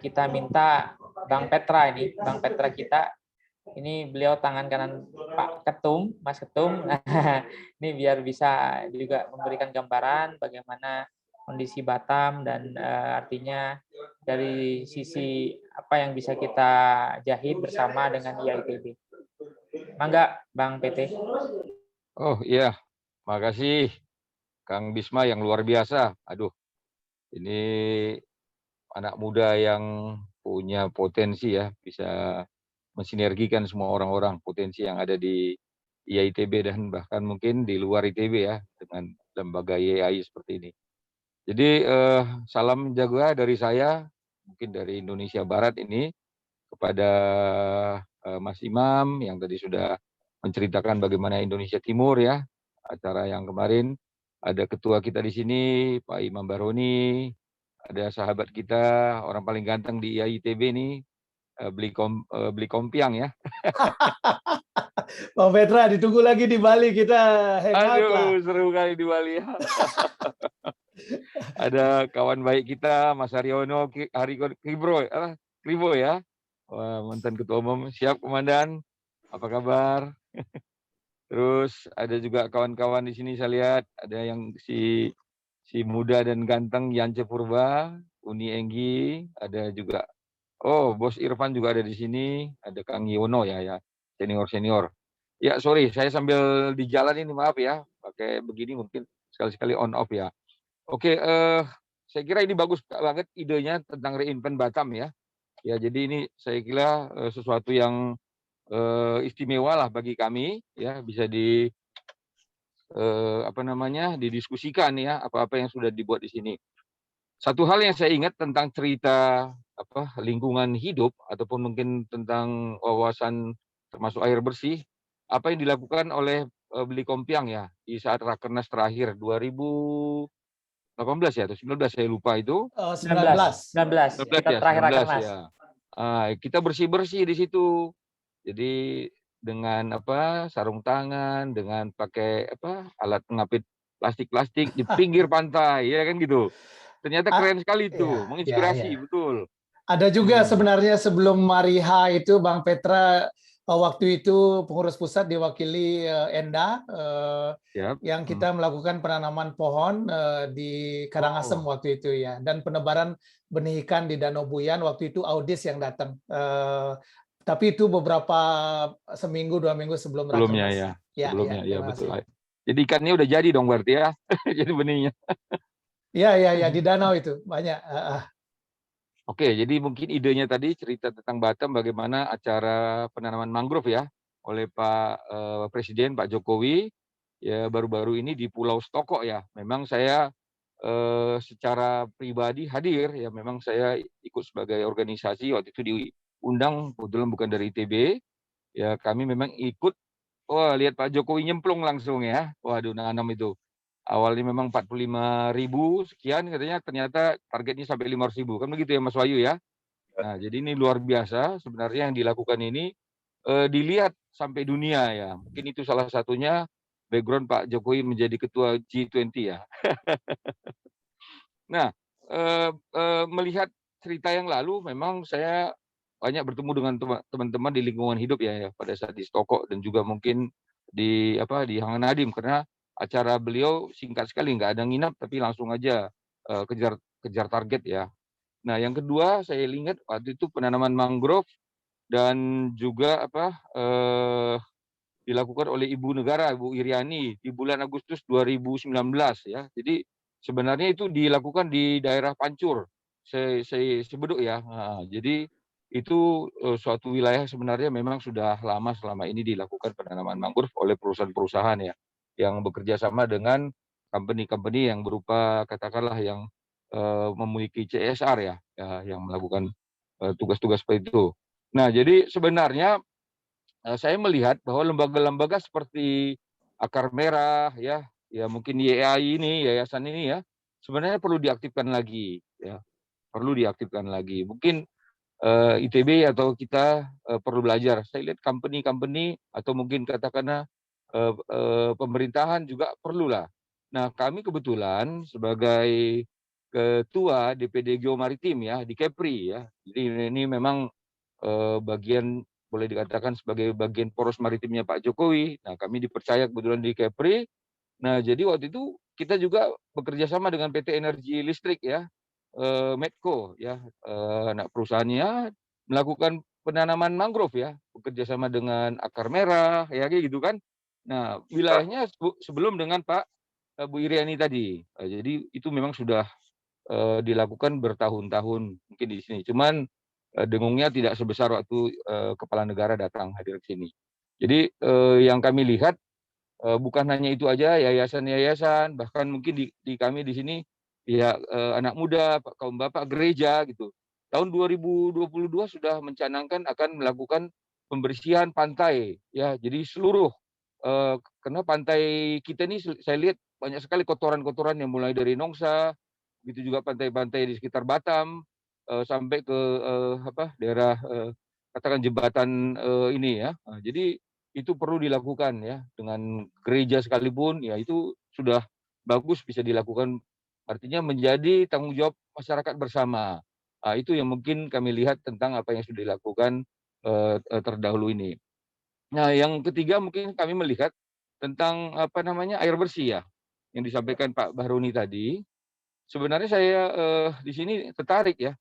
kita minta Bang Petra ini, Bang Petra kita, ini beliau tangan kanan Pak Ketum, Mas Ketum. Ini biar bisa juga memberikan gambaran bagaimana kondisi Batam dan artinya dari sisi apa yang bisa kita jahit bersama dengan IITB. Mangga, Bang PT. Oh iya, makasih Kang Bisma yang luar biasa. Aduh, ini anak muda yang punya potensi ya, bisa mensinergikan semua orang-orang, potensi yang ada di IITB dan bahkan mungkin di luar ITB ya, dengan lembaga YAI seperti ini. Jadi salam jaga dari saya, mungkin dari Indonesia Barat ini, kepada Mas Imam yang tadi sudah menceritakan bagaimana Indonesia Timur ya, acara yang kemarin. Ada ketua kita di sini, Pak Imam Baroni, ada sahabat kita, orang paling ganteng di IITB nih, Beli Kompiang ya. Bang Petra, ditunggu lagi di Bali, kita hangout lah. Aduh, seru kali di Bali ya. Ada kawan baik kita, Mas Haryono, Kribo ya. Wah, mantan ketua umum. Siap, Komandan. Apa kabar? Terus ada juga kawan-kawan di sini saya lihat, ada yang si muda dan ganteng Yance Purba, Uni Enggi, ada juga Bos Irfan juga ada di sini, ada Kang Yono ya, senior. Ya, sorry, saya sambil di jalan ini, maaf ya, pakai begini mungkin sekali-sekali on off ya. Oke, saya kira ini bagus banget idenya tentang reinvent Batam ya. Ya, jadi ini saya kira sesuatu yang istimewa lah bagi kami ya, bisa didiskusikan ya apa-apa yang sudah dibuat di sini. Satu hal yang saya ingat tentang cerita lingkungan hidup ataupun mungkin tentang wawasan termasuk air bersih, apa yang dilakukan oleh Beli Kompiang ya di saat Rakernas terakhir 2018 ya atau 19 saya lupa itu. 19 kita ya, terakhir 19 Rakernas. ya. Kita bersih-bersih di situ. Jadi dengan sarung tangan, dengan pakai alat pengapit plastik di pinggir pantai, ya kan gitu. Ternyata keren sekali itu, menginspirasi betul. Ada juga sebenarnya sebelum Mariha itu Bang Petra waktu itu pengurus pusat diwakili Enda yang kita melakukan penanaman pohon di Karangasem waktu itu ya, dan penebaran benih ikan di Danau Buyan waktu itu Audis yang datang. Tapi itu beberapa seminggu 2 minggu sebelumnya ya betul. Jadi ikannya udah jadi dong berarti ya. Jadi benihnya. Iya di danau itu banyak. Oke, jadi mungkin idenya tadi cerita tentang Batam bagaimana acara penanaman mangrove ya oleh Pak Presiden Pak Jokowi ya baru-baru ini di Pulau Stoko ya. Memang saya secara pribadi hadir ya, memang saya ikut sebagai organisasi waktu itu diundang, kebetulan bukan dari ITB ya, kami memang ikut. Lihat Pak Jokowi nyemplung langsung ya, waduh nanam itu. awalnya memang 45.000 sekian katanya, ternyata targetnya sampai 500.000 kan begitu ya Mas Wahyu ya. Nah, jadi ini luar biasa sebenarnya yang dilakukan ini, dilihat sampai dunia ya. Mungkin itu salah satunya background Pak Jokowi menjadi ketua G20 ya. Nah, melihat cerita yang lalu memang saya banyak bertemu dengan teman-teman di lingkungan hidup ya pada saat di Stokok dan juga mungkin di Hang Nadiem, karena acara beliau singkat sekali, nggak ada nginap tapi langsung aja kejar target ya. Nah, yang kedua saya ingat waktu itu penanaman mangrove dan juga dilakukan oleh Ibu Negara, Ibu Iriani di bulan Agustus 2019 ya. Jadi sebenarnya itu dilakukan di daerah Pancur, Sebeduk ya. Nah, jadi itu suatu wilayah sebenarnya memang sudah lama selama ini dilakukan penanaman mangrove oleh perusahaan-perusahaan ya, yang bekerja sama dengan company-company yang berupa katakanlah yang memiliki CSR ya, yang melakukan tugas-tugas seperti itu. Nah, jadi sebenarnya saya melihat bahwa lembaga-lembaga seperti Akar Merah ya, ya mungkin YAI ini, yayasan ini ya, sebenarnya perlu diaktifkan lagi ya, perlu diaktifkan lagi. Mungkin ITB atau kita perlu belajar. Saya lihat company-company atau mungkin katakanlah pemerintahan juga perlulah. Nah, kami kebetulan sebagai ketua DPD Geomaritim ya di Kepri ya. Jadi ini memang bagian boleh dikatakan sebagai bagian poros maritimnya Pak Jokowi. Nah, kami dipercaya kebetulan di Kepri. Nah, jadi waktu itu kita juga bekerja sama dengan PT Energi Listrik ya, Medco ya, anak perusahaannya melakukan penanaman mangrove ya, bekerja sama dengan Akar Merah ya kayak gitu kan. Nah, wilayahnya sebelum dengan Pak Bu Iriani tadi. Jadi itu memang sudah dilakukan bertahun-tahun mungkin di sini. Cuman dengungnya tidak sebesar waktu kepala negara datang hadir ke sini. Jadi yang kami lihat bukan hanya itu aja, yayasan-yayasan, bahkan mungkin di kami di sini ya anak muda, kaum bapak gereja gitu. Tahun 2022 sudah mencanangkan akan melakukan pembersihan pantai ya. Jadi seluruh karena pantai kita ini saya lihat banyak sekali kotoran-kotoran yang mulai dari Nongsa, begitu juga pantai-pantai di sekitar Batam, sampai ke daerah katakan jembatan ini ya. Nah, jadi itu perlu dilakukan ya, dengan gereja sekalipun ya itu sudah bagus bisa dilakukan, artinya menjadi tanggung jawab masyarakat bersama. Itu yang mungkin kami lihat tentang apa yang sudah dilakukan terdahulu ini. Nah, yang ketiga mungkin kami melihat tentang air bersih ya, yang disampaikan Pak Bahroni tadi. Sebenarnya saya di sini tertarik ya,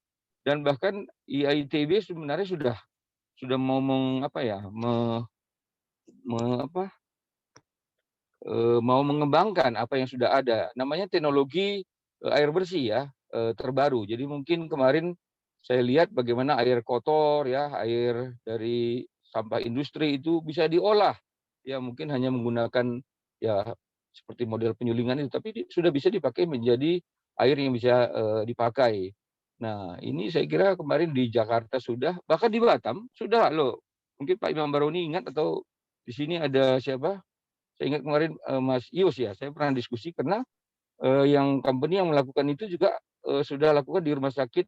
dan bahkan IITB sebenarnya sudah mau mau mengembangkan apa yang sudah ada. Namanya teknologi air bersih ya, terbaru. Jadi mungkin kemarin saya lihat bagaimana air kotor ya, air dari sampah industri itu bisa diolah. Ya mungkin hanya menggunakan ya seperti model penyulingan itu, tapi sudah bisa dipakai menjadi air yang bisa dipakai. Nah, ini saya kira kemarin di Jakarta sudah, bahkan di Batam sudah loh. Mungkin Pak Imam Baroni ingat, atau di sini ada siapa? Saya ingat kemarin Mas Ius ya, saya pernah diskusi karena yang company yang melakukan itu juga sudah lakukan di rumah sakit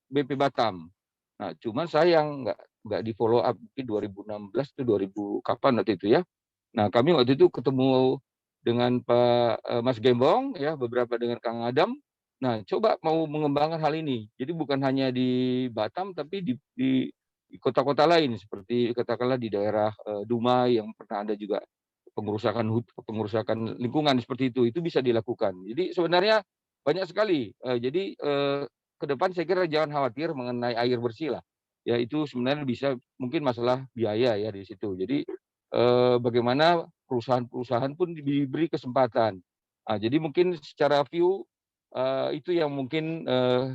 BP Batam. Nah, cuman sayang nggak di follow up mungkin 2016 atau 2000 kapan waktu itu ya. Nah, kami waktu itu ketemu dengan Pak Mas Gembong ya, beberapa dengan Kang Adam. Nah, coba mau mengembangkan hal ini. Jadi bukan hanya di Batam tapi di kota-kota lain seperti katakanlah di daerah Dumai yang pernah ada juga pengerusakan lingkungan seperti itu bisa dilakukan. Jadi sebenarnya banyak sekali. Jadi ke depan saya kira jangan khawatir mengenai air bersih lah. Ya itu sebenarnya bisa mungkin masalah biaya ya di situ. Jadi bagaimana perusahaan-perusahaan pun diberi kesempatan. Nah, jadi mungkin secara view itu yang mungkin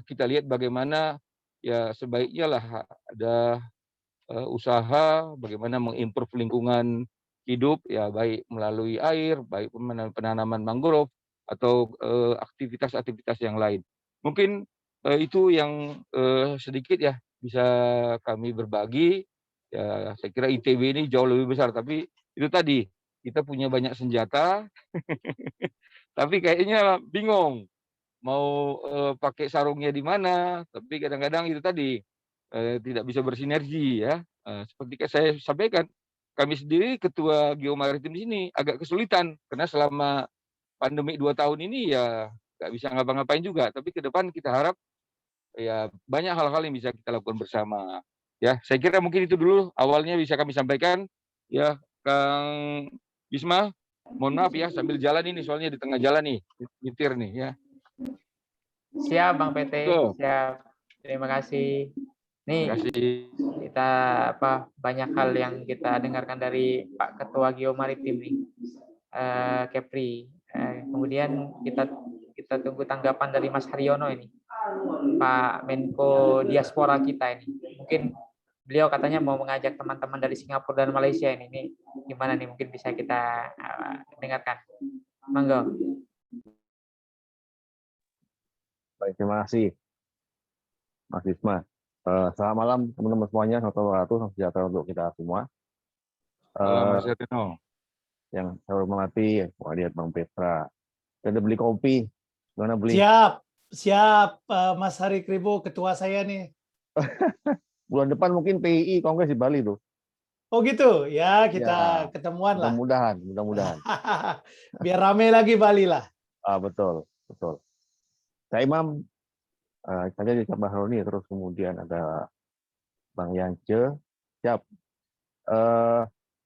kita lihat bagaimana ya sebaiknya lah ada usaha bagaimana mengimprove lingkungan hidup ya, baik melalui air, baik penanaman mangrove atau aktivitas-aktivitas yang lain. Mungkin itu yang sedikit ya bisa kami berbagi. Ya, saya kira ITB ini jauh lebih besar, tapi itu tadi kita punya banyak senjata tapi kayaknya bingung mau pakai sarungnya di mana. Tapi kadang-kadang itu tadi tidak bisa bersinergi ya. Seperti saya sampaikan, kami sendiri ketua Geomaritim di sini agak kesulitan karena selama pandemi 2 tahun ini ya nggak bisa ngapa-ngapain juga. Tapi ke depan kita harap ya banyak hal-hal yang bisa kita lakukan bersama. Ya, saya kira mungkin itu dulu awalnya bisa kami sampaikan. Ya, Kang Bisma, mohon maaf ya sambil jalan ini soalnya di tengah jalan nih, nyetir nih ya. Siap Bang PT, Tuh. siap. Terima kasih. Nih, Terima kasih. kita banyak hal yang kita dengarkan dari Pak Ketua Geomaritim nih, Kepri. Kemudian kita tunggu tanggapan dari Mas Haryono ini, Pak Menko Diaspora kita ini. Mungkin beliau katanya mau mengajak teman-teman dari Singapura dan Malaysia ini. Nih, gimana nih? Mungkin bisa kita dengarkan. Monggo. Baik, terima kasih, Mas Bisma. Selamat malam, teman-teman semuanya. Salam sejahtera untuk kita semua. Salam Mas Haryono. Yang saya hormati, lihat Bang Petra. Kita beli kopi. Gimana beli? Siap, Mas Hari Kribo, ketua saya nih. Bulan depan mungkin PII Kongres di Bali tuh. Oh gitu, ya kita Ya, ketemuan lah. Mudah-mudahan. Biar rame lagi Bali lah. Betul. Saya Imam, saya di Bang Haroni, terus kemudian ada Bang Yance. Siap.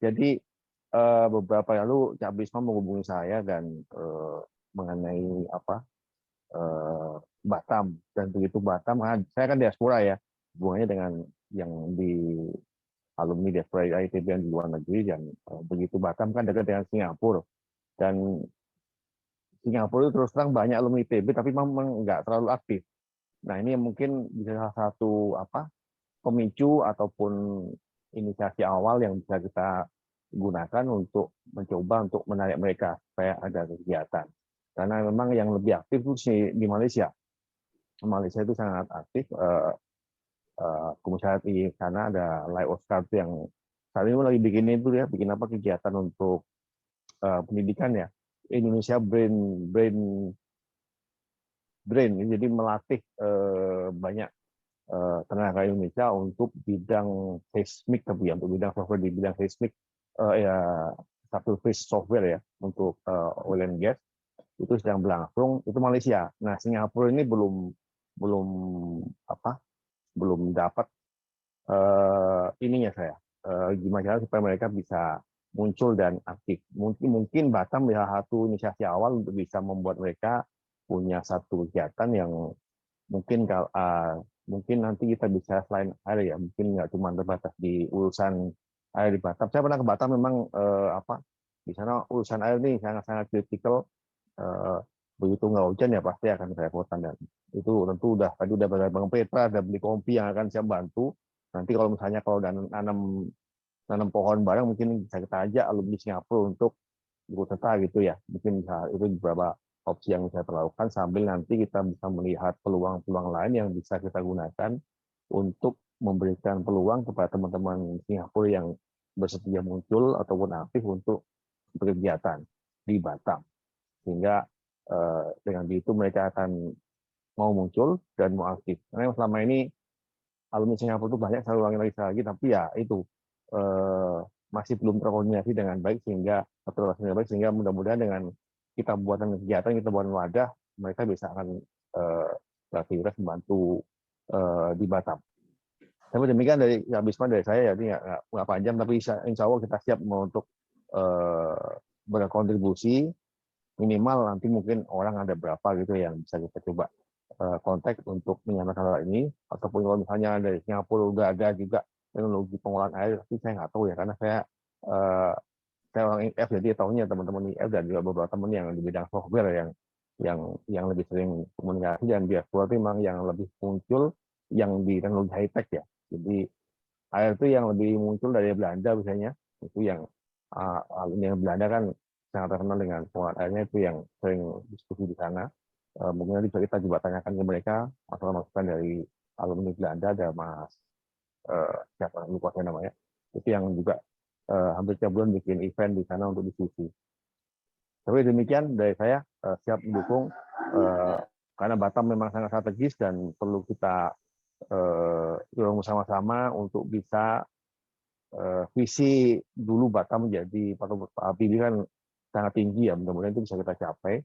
Jadi beberapa lalu Cak Bisma menghubungi saya dan mengenai Batam, dan begitu Batam, saya kan diaspora ya, hubungannya dengan yang di alumni diaspora ITB yang di luar negeri, dan begitu Batam kan dekat dengan Singapura, dan Singapura itu terus terang banyak alumni ITB tapi memang nggak terlalu aktif. Nah ini mungkin bisa salah satu pemicu ataupun inisiasi awal yang bisa kita gunakan untuk mencoba untuk menarik mereka supaya ada kegiatan. Karena memang yang lebih aktif itu di Malaysia. Malaysia itu sangat aktif. Kemudian di sana ada Lai Oscar yang saat ini lagi bikin kegiatan untuk pendidikan ya, Indonesia Brain. Jadi melatih banyak tenaga Indonesia untuk bidang seismik, tapi untuk bidang software di bidang seismik, subsurface software ya, untuk oil and gas itu sedang berlangsung, itu Malaysia. Nah Singapura ini belum dapat ininya saya, gimana supaya mereka bisa muncul dan aktif. Mungkin Batam salah satu inisiasi awal untuk bisa membuat mereka punya satu kegiatan yang mungkin nanti kita bisa selain air ya, mungkin nggak cuma terbatas di urusan air di Batam. Saya pernah ke Batam, memang di sana urusan air ini sangat-sangat kritikal. Begitu nggak hujan ya pasti akan kerepotan, dan itu tentu tadi udah Bang Petra ada beli kompi yang akan saya bantu. Nanti kalau misalnya nanam pohon bareng, mungkin bisa kita ajak alumni Singapura untuk ikut serta gitu ya. Mungkin itu beberapa opsi yang bisa terlakukan, sambil nanti kita bisa melihat peluang-peluang lain yang bisa kita gunakan untuk memberikan peluang kepada teman-teman Singapura yang bersedia muncul ataupun aktif untuk berkegiatan di Batam. Sehingga dengan itu mereka akan mau muncul dan mau aktif. Karena selama ini alumni Singapura itu banyak, saya ulangi lagi, tapi ya itu masih belum terkoordinasi dengan baik, sehingga mudah-mudahan dengan kita buatan kegiatan, kita buat wadah, mereka bisa akan beraktivitas membantu di Batam. Tapi demikian dari Bisma dari saya, jadi nggak panjang, tapi insya Allah kita siap untuk berkontribusi. Minimal nanti mungkin orang ada berapa gitu yang bisa kita coba kontak untuk menyamakan hal ini, ataupun kalau misalnya dari Singapura udah ada juga teknologi pengolahan air, tapi saya nggak tahu ya, karena saya orang IF, jadi tahunya teman-teman IF dan juga beberapa teman yang di bidang software yang lebih sering komunikasi, dan diaspora itu memang yang lebih muncul yang di teknologi high tech ya. Jadi air itu yang lebih muncul dari Belanda biasanya, itu yang Belanda kan sangat terkenal dengan pengolahan airnya, itu yang sering diskusi di sana. Mungkin nanti bisa kita coba tanyakan ke mereka masukan dari alumni Belanda, ada Mas siapa lupa saya namanya, itu yang juga hampir tiap bulan bikin event di sana untuk diskusi. Tapi demikian dari saya siap mendukung karena Batam memang sangat strategis dan perlu kita dorong bersama-sama untuk bisa visi dulu Batam menjadi PIB kan sangat tinggi ya, mudah-mudahan itu bisa kita capai.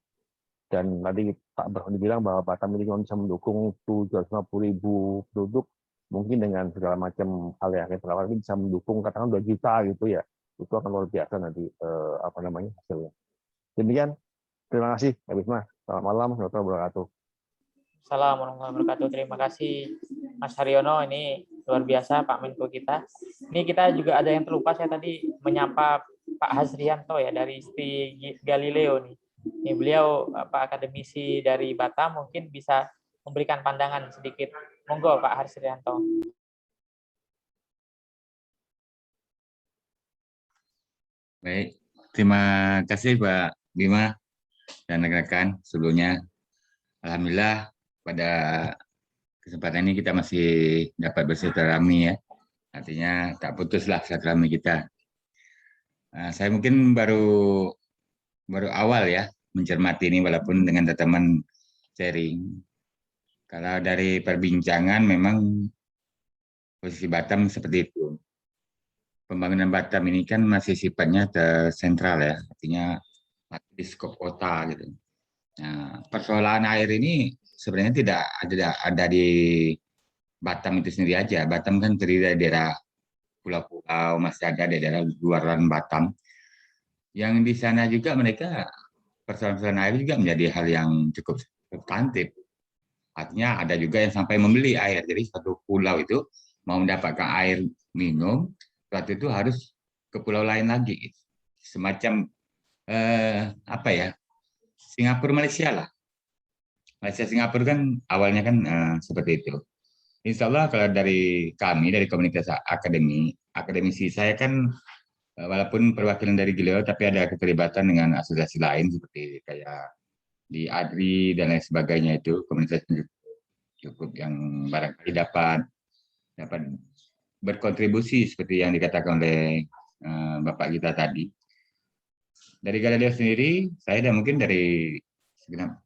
Dan tadi Pak Brahoni bilang bahwa Batam ini bisa mendukung 750.000 penduduk, mungkin dengan segala macam hal yang kita lakukan bisa mendukung katakan 2 juta gitu ya, itu akan luar biasa nanti hasilnya. Demikian, terima kasih Pak Bisma. Selamat malam, warahmatullahi wabarakatuh. Assalamualaikum warahmatullahi wabarakatuh. Terima kasih Mas Haryono, ini luar biasa Pak Menko kita. Ini kita juga ada yang terlupa, saya tadi menyapa Pak Hasrianto ya dari STI Galileo nih. Ini beliau akademisi dari Batam, mungkin bisa memberikan pandangan sedikit. Monggo Pak Hasrianto. Baik, terima kasih Pak Bima dan rekan-rekan. Sebelumnya, alhamdulillah pada kesempatan ini kita masih dapat bersilaturahmi ya. Artinya tak putuslah silaturahmi kita. Saya mungkin baru awal ya mencermati ini walaupun dengan teman sharing. Kalau dari perbincangan memang posisi Batam seperti itu. Pembangunan Batam ini kan masih sifatnya tersentral ya, artinya di skop kota gitu. Nah, persoalan air ini sebenarnya tidak ada di Batam itu sendiri aja. Batam kan terdiri dari daerah pulau-pulau, masih ada daerah luaran Batam. Yang di sana juga mereka persoalan air juga menjadi hal yang cukup substantif. Artinya ada juga yang sampai membeli air. Jadi satu pulau itu mau mendapatkan air minum, waktu itu harus ke pulau lain lagi. Semacam Singapura Malaysia lah. Malaysia Singapura kan awalnya kan seperti itu. Insya Allah kalau dari kami, dari komunitas akademisi saya kan walaupun perwakilan dari Galileo, tapi ada keterlibatan dengan asosiasi lain seperti kayak di ADRI dan lain sebagainya, itu komunitas cukup yang barangkali dapat berkontribusi seperti yang dikatakan oleh Bapak kita tadi. Dari Galileo sendiri, saya dan mungkin dari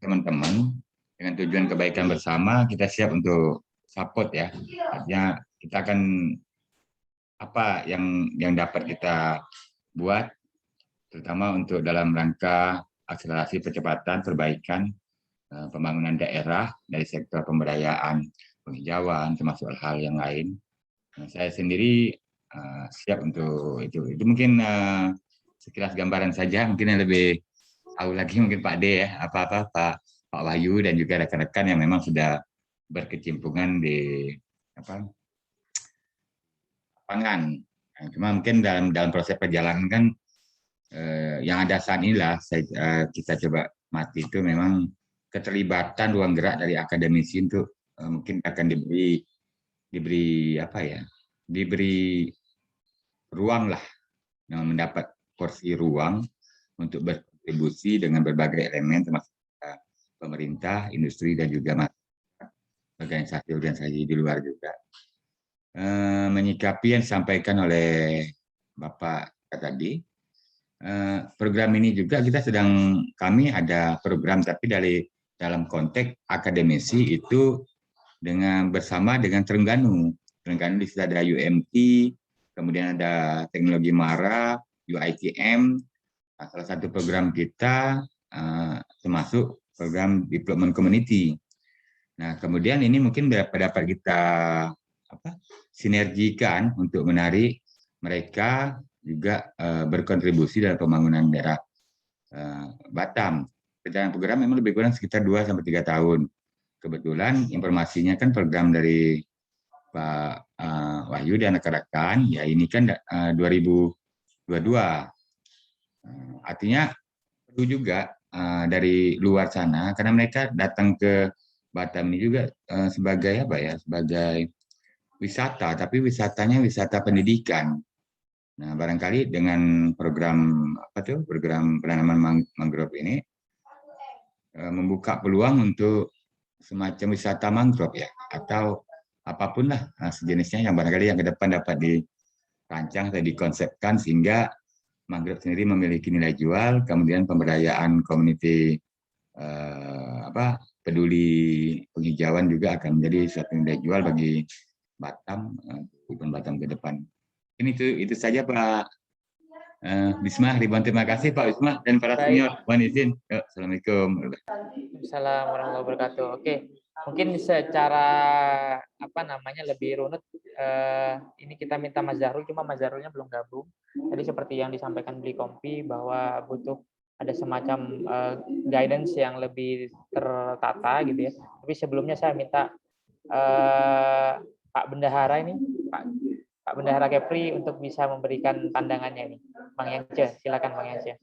teman-teman dengan tujuan kebaikan bersama, kita siap untuk support ya. Artinya kita akan apa yang dapat kita buat, terutama untuk dalam rangka akselerasi percepatan perbaikan pembangunan daerah dari sektor pemberdayaan, penghijauan, termasuk hal yang lain. Nah, saya sendiri siap untuk itu. Itu mungkin sekilas gambaran saja, mungkin yang lebih tahu lagi mungkin Pak D ya, Pak Wahyu dan juga rekan-rekan yang memang sudah berkecimpungan di lapangan. Nah, cuma mungkin dalam proses perjalanan kan yang ada saat inilah kita coba mati itu memang keterlibatan ruang gerak dari akademisi untuk mungkin akan diberi ruang lah, mendapat porsi ruang untuk berkontribusi dengan berbagai elemen termasuk pemerintah, industri dan juga organisasi di luar juga. Menyikapi yang disampaikan oleh Bapak tadi, program ini juga kami ada program, tapi dalam konteks akademisi itu bersama dengan Terengganu. Terengganu di situ ada UMT, kemudian ada teknologi MARA, UITM. Nah, salah satu program kita termasuk program development community. Nah, kemudian ini mungkin dapat kita sinergikan untuk menarik mereka juga berkontribusi dalam pembangunan daerah Batam. Dalam program memang lebih kurang sekitar 2-3 tahun. Kebetulan informasinya kan program dari Pak Wahyu dan rekan-rekan, ya ini kan 2022. Artinya perlu juga dari luar sana, karena mereka datang ke Batam ini juga sebagai sebagai wisata, tapi wisatanya wisata pendidikan. Nah, barangkali dengan program program penanaman mangrove ini membuka peluang untuk semacam wisata mangrove ya, atau apapun lah sejenisnya yang barangkali yang ke depan dapat dirancang atau dikonsepkan sehingga mangrove sendiri memiliki nilai jual, kemudian pemberdayaan community peduli penghijauan juga akan menjadi suatu nilai jual bagi Batam, Batam ke depan. Ini itu saja Pak Bisma. Ribuan terima kasih Pak Bisma dan para senior. Mohon izin. Assalamualaikum. Waalaikumsalam warahmatullahi wabarakatuh. Oke, mungkin secara lebih runut ini kita minta Mas Zahrul, cuma Mas Zahrulnya belum gabung. Jadi seperti yang disampaikan Beli Kompi bahwa butuh ada semacam guidance yang lebih tertata gitu ya. Tapi sebelumnya saya minta Pak Bendahara ini, Pak Bendahara Kepri untuk bisa memberikan pandangannya ini. Bang Yance, silakan Bang Yance.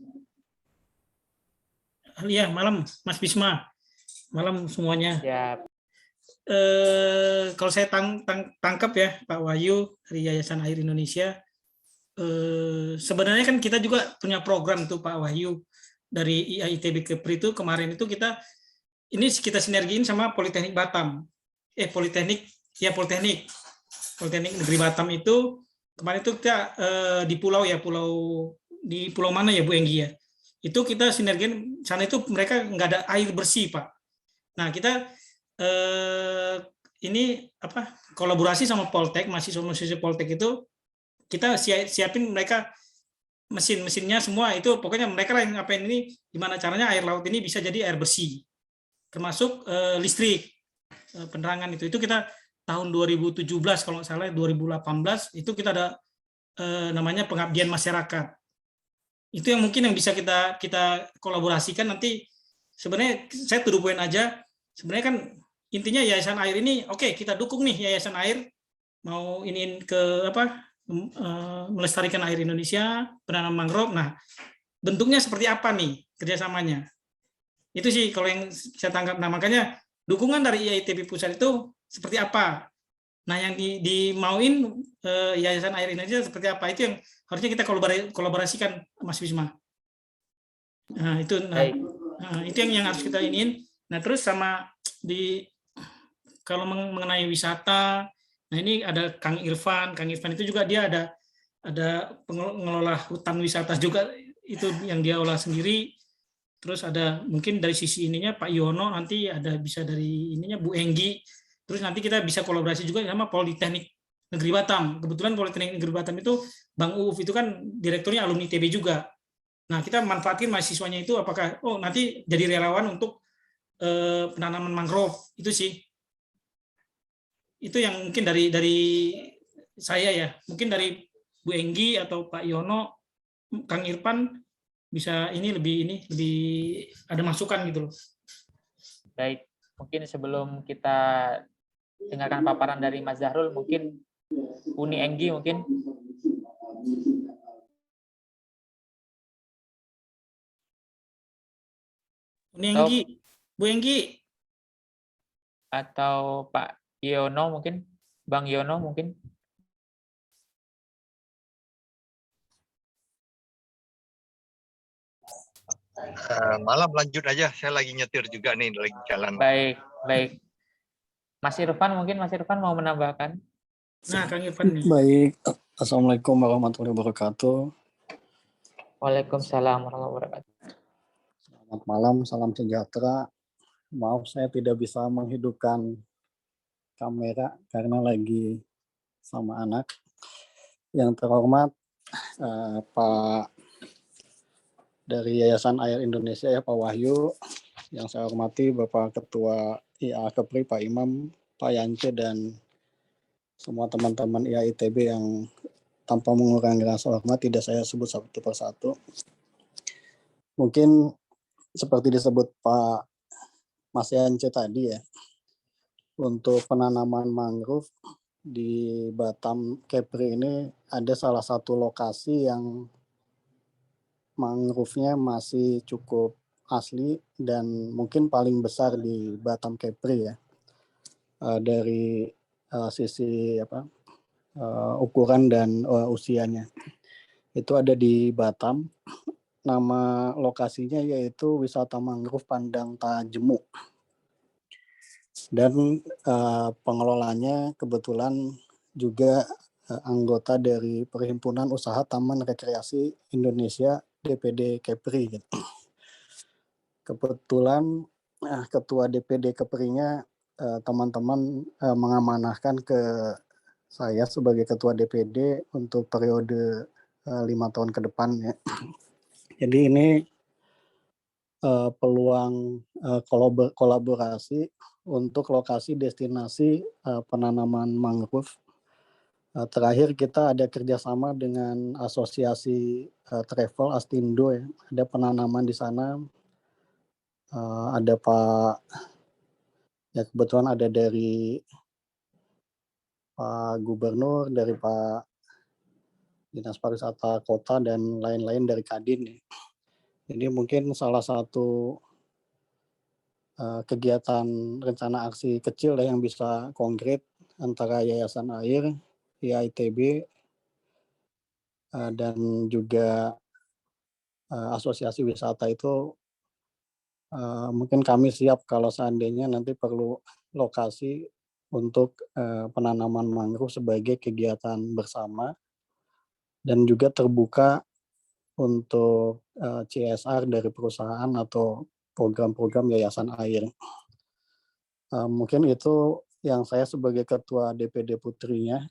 Iya, malam Mas Bisma. Malam semuanya. Ya. Kalau saya tangkap ya Pak Wahyu dari Yayasan Air Indonesia, sebenarnya kan kita juga punya program tuh Pak Wahyu dari IAITB Kepri itu kemarin itu kita sinergiin sama Politeknik Batam. Politeknik Negeri Batam itu kemarin itu kita di pulau mana ya Bu Enggi ya? Itu kita sinergiin sana itu mereka nggak ada air bersih Pak. Nah kita kolaborasi sama Poltek, mahasiswa Poltek itu kita siapin mereka mesinnya semua itu, pokoknya mereka lah yang ngapain ini, gimana caranya air laut ini bisa jadi air bersih, termasuk listrik, penerangan itu kita tahun 2017 kalau nggak salah 2018 itu kita ada namanya pengabdian masyarakat. Itu yang mungkin yang bisa kita kolaborasikan nanti. Sebenarnya saya to the point aja. Sebenarnya kan intinya Yayasan Air ini oke, kita dukung nih Yayasan Air mau melestarikan air Indonesia, penanam mangrove. Nah, bentuknya seperti apa nih kerjasamanya? Itu sih kalau yang saya tangkap. Nah, makanya dukungan dari IAITB Pusat itu seperti apa? Nah, yang dimauin Yayasan Air Indonesia seperti apa? Itu yang harusnya kita kolaborasikan, Mas Bisma. Nah, itu itu yang harus kita iniin. Nah, terus sama kalau mengenai wisata, nah ini ada Kang Irfan itu juga dia ada pengelola hutan wisata juga, itu yang dia olah sendiri. Terus ada mungkin dari sisi ininya Pak Yono, nanti ada bisa dari ininya Bu Enggi. Terus nanti kita bisa kolaborasi juga sama Politeknik Negeri Batam. Kebetulan Politeknik Negeri Batam itu Bang Uuf itu kan direkturnya alumni ITB juga. Nah, kita manfaatin mahasiswanya itu apakah nanti jadi relawan untuk penanaman mangrove. Itu sih. Itu yang mungkin dari saya ya. Mungkin dari Bu Enggi atau Pak Yono, Kang Irfan bisa lebih ada masukan gitu loh. Baik, mungkin sebelum kita dengarkan paparan dari Mas Zahrul, mungkin Uni Enggi mungkin. Uni Enggi, Bu Enggi. Atau Pak Yono mungkin, Bang Yono mungkin. Malam, lanjut aja. Saya lagi nyetir juga nih, lagi jalan. Baik. Mas Irfan mungkin, Mas Irfan mau menambahkan? Nah, Kang Irfan nih. Baik. Assalamualaikum warahmatullahi wabarakatuh. Waalaikumsalam warahmatullahi wabarakatuh. Selamat malam, salam sejahtera. Maaf saya tidak bisa menghidupkan kamera karena lagi sama anak. Yang terhormat Pak dari Yayasan Air Indonesia ya Pak Wahyu, yang saya hormati Bapak Ketua IA Kepri Pak Imam, Pak Yance, dan semua teman-teman IAITB yang tanpa mengurangi rasa hormat tidak saya sebut satu persatu. Mungkin seperti disebut Pak Mas Yance tadi ya, untuk penanaman mangrove di Batam Kepri ini ada salah satu lokasi yang mangrove-nya masih cukup asli dan mungkin paling besar di Batam Kepri ya. Dari sisi ukuran dan usianya. Itu ada di Batam. Nama lokasinya yaitu Wisata Mangrove Pandang Tajemu. Dan pengelolanya kebetulan juga anggota dari Perhimpunan Usaha Taman Rekreasi Indonesia DPD Kepri. Gitu. Kebetulan ketua DPD Keprinya teman-teman mengamanahkan ke saya sebagai ketua DPD untuk periode 5 tahun ke depan ya. Jadi ini peluang kolaborasi untuk lokasi destinasi penanaman mangrove. Terakhir kita ada kerjasama dengan asosiasi travel Astindo ya. Ada penanaman di sana. Ada Pak, ya kebetulan ada dari Pak Gubernur, dari Pak Dinas Pariwisata Kota dan lain-lain dari Kadin. Ya. Jadi mungkin salah satu kegiatan rencana aksi kecil yang bisa konkret antara Yayasan Air, IAITB, dan juga asosiasi wisata itu mungkin kami siap kalau seandainya nanti perlu lokasi untuk penanaman mangrove sebagai kegiatan bersama dan juga terbuka untuk CSR dari perusahaan atau program-program Yayasan Air. Mungkin itu yang saya sebagai ketua DPD Putrinya.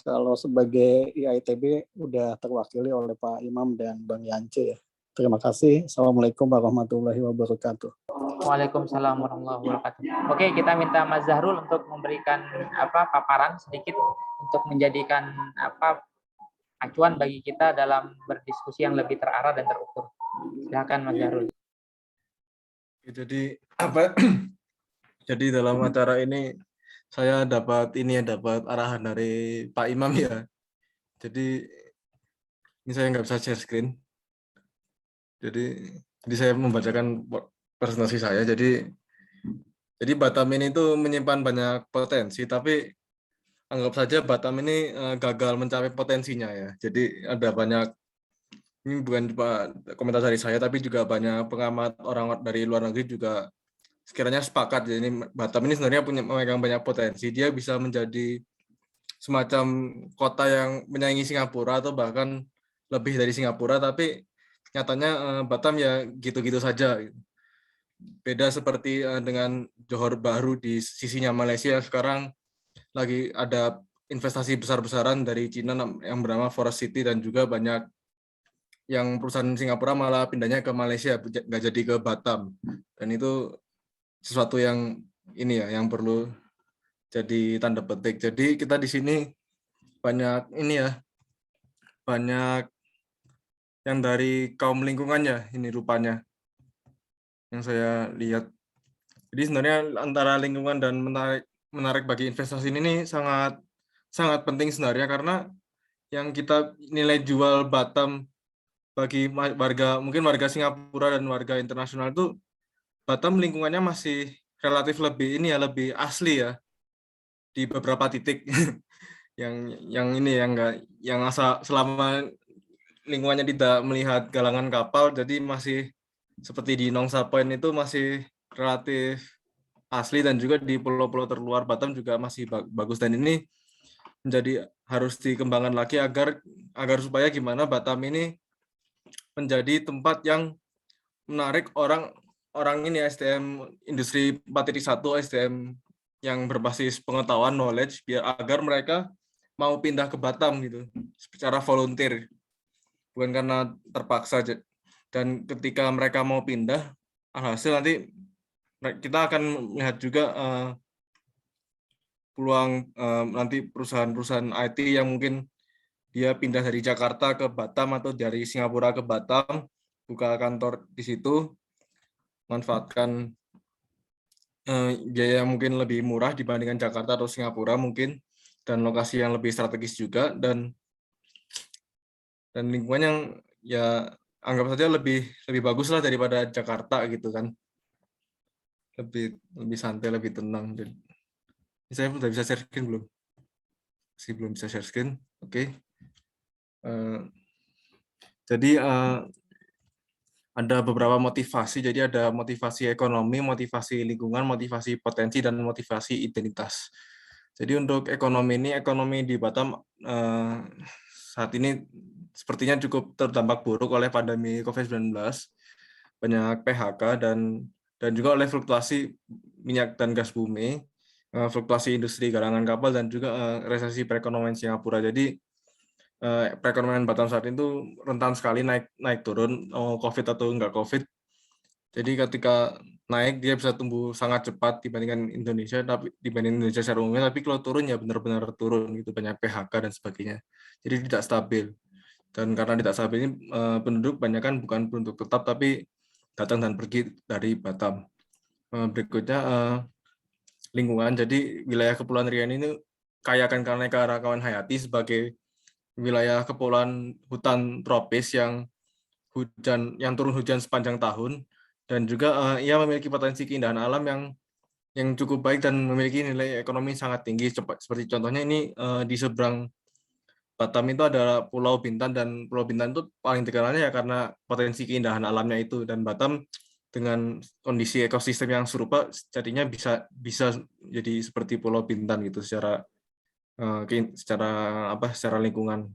Kalau sebagai IAITB udah terwakili oleh Pak Imam dan Bang Yance ya. Terima kasih. Assalamualaikum warahmatullahi wabarakatuh. Waalaikumsalam warahmatullahi wabarakatuh. Oke, kita minta Mas Zahrul untuk memberikan paparan sedikit untuk menjadikan acuan bagi kita dalam berdiskusi yang lebih terarah dan terukur. Silakan Mas Zahrul. Jadi jadi dalam acara ini saya dapat arahan dari Pak Imam ya. Jadi ini saya nggak bisa share screen. Jadi saya membacakan presentasi saya. Jadi Batam ini tuh menyimpan banyak potensi, tapi anggap saja Batam ini gagal mencapai potensinya ya. Jadi ada banyak, ini bukan cuma komentar dari saya, tapi juga banyak pengamat orang dari luar negeri juga sekiranya sepakat. Jadi Batam ini sebenarnya memegang banyak potensi. Dia bisa menjadi semacam kota yang menyaingi Singapura atau bahkan lebih dari Singapura, tapi nyatanya Batam ya gitu-gitu saja. Beda seperti dengan Johor Bahru di sisinya Malaysia, sekarang lagi ada investasi besar-besaran dari Cina yang bernama Forest City, dan juga banyak yang perusahaan Singapura malah pindahnya ke Malaysia, nggak jadi ke Batam. Dan itu sesuatu yang ini ya, yang perlu jadi tanda petik. Jadi kita di sini banyak ini ya, banyak yang dari kaum lingkungannya ini rupanya yang saya lihat. Jadi sebenarnya antara lingkungan dan menarik bagi investasi ini sangat penting sebenarnya, karena yang kita nilai jual Batam bagi warga, mungkin warga Singapura dan warga internasional itu, Batam lingkungannya masih relatif lebih ini ya, lebih asli ya di beberapa titik. yang asal selama lingkungannya tidak melihat galangan kapal, jadi masih seperti di Nongsa Point itu masih relatif asli, dan juga di pulau-pulau terluar Batam juga masih bagus, dan ini menjadi harus dikembangkan lagi agar supaya gimana Batam ini menjadi tempat yang menarik orang ini SDM industri 4.1, SDM yang berbasis pengetahuan, knowledge, biar agar mereka mau pindah ke Batam gitu secara volunteer, bukan karena terpaksa. Dan ketika mereka mau pindah, alhasil nanti kita akan melihat juga peluang nanti perusahaan-perusahaan IT yang mungkin dia pindah dari Jakarta ke Batam atau dari Singapura ke Batam, buka kantor di situ, manfaatkan biaya yang mungkin lebih murah dibandingkan Jakarta atau Singapura mungkin, dan lokasi yang lebih strategis juga, dan lingkungan yang ya anggap saja lebih bagus lah daripada Jakarta gitu kan, lebih santai, lebih tenang. Jadi saya sudah bisa share screen belum? Masih belum bisa share screen. Oke. Jadi ada beberapa motivasi. Jadi ada motivasi ekonomi, motivasi lingkungan, motivasi potensi, dan motivasi identitas. Jadi untuk ekonomi di Batam saat ini sepertinya cukup terdampak buruk oleh pandemi COVID-19, banyak PHK dan juga oleh fluktuasi minyak dan gas bumi, fluktuasi industri galangan kapal, dan juga resesi perekonomian Singapura. Jadi perekonomian Batam saat itu rentan sekali naik turun, COVID atau enggak COVID. Jadi ketika naik dia bisa tumbuh sangat cepat dibandingkan Indonesia, tapi dibanding Indonesia secara umumnya, tapi kalau turun ya benar-benar turun gitu, banyak PHK dan sebagainya. Jadi tidak stabil. Dan karena tidak stabil ini penduduk banyak kan bukan penduduk tetap tapi datang dan pergi dari Batam. Berikutnya lingkungan. Jadi wilayah Kepulauan Riau ini kaya akan keanekaragaman hayati sebagai wilayah kepulauan hutan tropis yang turun hujan sepanjang tahun, dan juga ia memiliki potensi keindahan alam yang cukup baik dan memiliki nilai ekonomi sangat tinggi. Seperti contohnya ini di seberang Batam itu ada Pulau Bintan, dan Pulau Bintan itu paling terkenalnya ya karena potensi keindahan alamnya itu, dan Batam dengan kondisi ekosistem yang serupa jadinya bisa jadi seperti Pulau Bintan gitu secara lingkungan.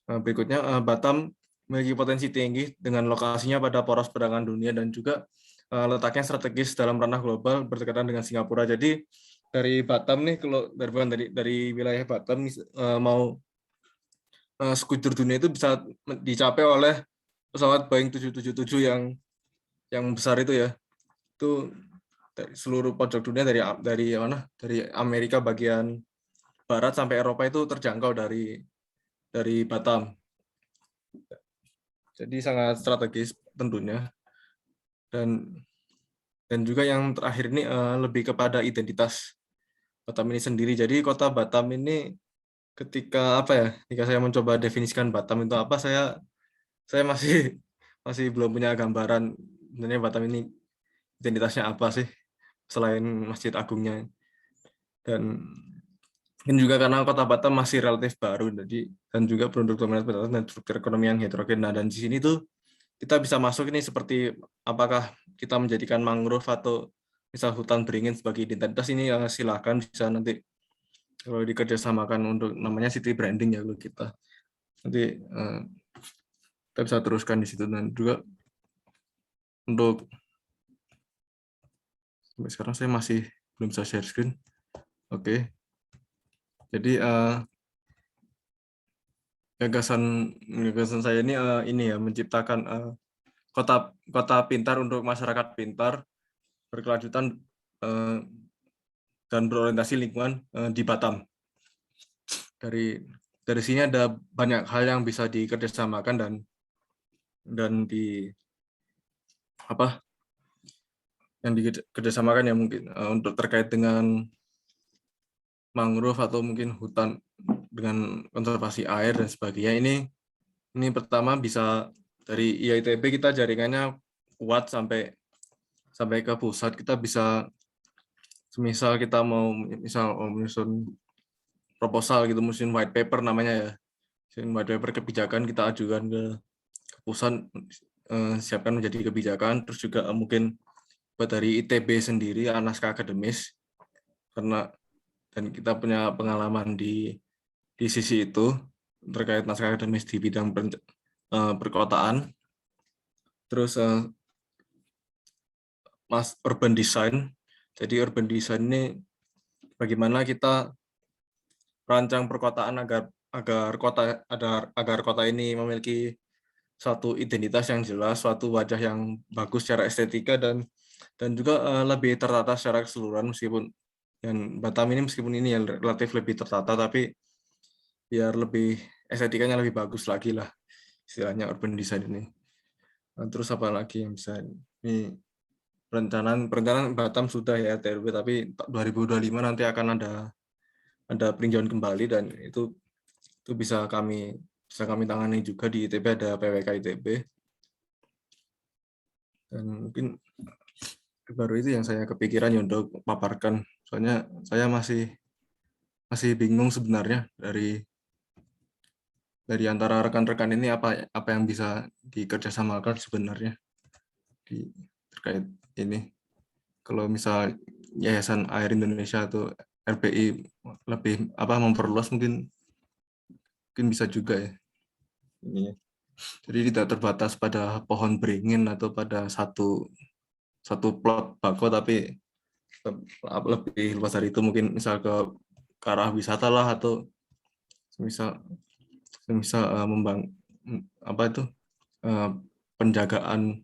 Berikutnya Batam memiliki potensi tinggi dengan lokasinya pada poros perdagangan dunia dan juga letaknya strategis dalam ranah global berdekatan dengan Singapura. Jadi dari Batam nih, kalau dari wilayah Batam mau skuter dunia itu bisa dicapai oleh pesawat Boeing 777 yang besar itu ya. Itu dari seluruh pojok dunia, dari Amerika bagian barat sampai Eropa itu terjangkau dari Batam. Jadi sangat strategis tentunya. Dan juga yang terakhir ini lebih kepada identitas Batam ini sendiri. Jadi kota Batam ini ketika saya mencoba definisikan Batam itu apa, saya masih belum punya gambaran sebenarnya Batam ini identitasnya apa sih selain Masjid Agungnya. Dan juga karena kota Batam masih relatif baru, dan juga penduduk dominan dan struktur ekonomi yang heterogen. Nah, dan di sini tuh kita bisa masuk ini seperti apakah kita menjadikan mangrove atau misal hutan beringin sebagai identitas, ini silakan bisa nanti kalau dikerjasamakan untuk namanya city branding ya, kalau kita nanti kita bisa teruskan di situ. Dan juga untuk sampai sekarang saya masih belum bisa share screen. Oke. Jadi gagasan saya ini ya, menciptakan kota pintar untuk masyarakat pintar, berkelanjutan dan berorientasi lingkungan di Batam. Dari sini ada banyak hal yang bisa dikerjasamakan dan yang dikerjasamakan ya, mungkin untuk terkait dengan mangrove atau mungkin hutan dengan konservasi air dan sebagainya. Ini pertama bisa dari IITB, kita jaringannya kuat sampai ke pusat. Kita bisa semisal kita mau menyusun proposal gitu, menyusun white paper namanya ya, white paper kebijakan, kita ajukan ke pusat, siapkan menjadi kebijakan. Terus juga mungkin buat dari ITB sendiri naskah akademis, dan kita punya pengalaman di sisi itu terkait naskah akademis di bidang perkotaan. Terus urban design. Jadi urban design ini bagaimana kita rancang perkotaan agar kota ini memiliki suatu identitas yang jelas, suatu wajah yang bagus secara estetika, dan juga lebih tertata secara keseluruhan. Meskipun Batam ini yang relatif lebih tertata, tapi biar lebih estetikanya lebih bagus lagi lah, istilahnya urban design ini. Terus apa lagi yang bisa ini, perencanaan Batam sudah ya TRW, tapi 2025 nanti akan ada peninjauan kembali, dan itu bisa kami tangani juga di ITB, ada PWK ITB. Dan mungkin baru itu yang saya kepikiran ya untuk paparkan. Soalnya saya masih bingung sebenarnya dari antara rekan-rekan ini apa yang bisa dikerjasamakan sebenarnya terkait ini. Kalau misal Yayasan Air Indonesia atau RPI lebih memperluas mungkin bisa juga ya. Ininya. Jadi tidak terbatas pada pohon beringin atau pada satu plot bako, tapi lebih luas dari itu, mungkin misal ke arah wisata lah, atau misal penjagaan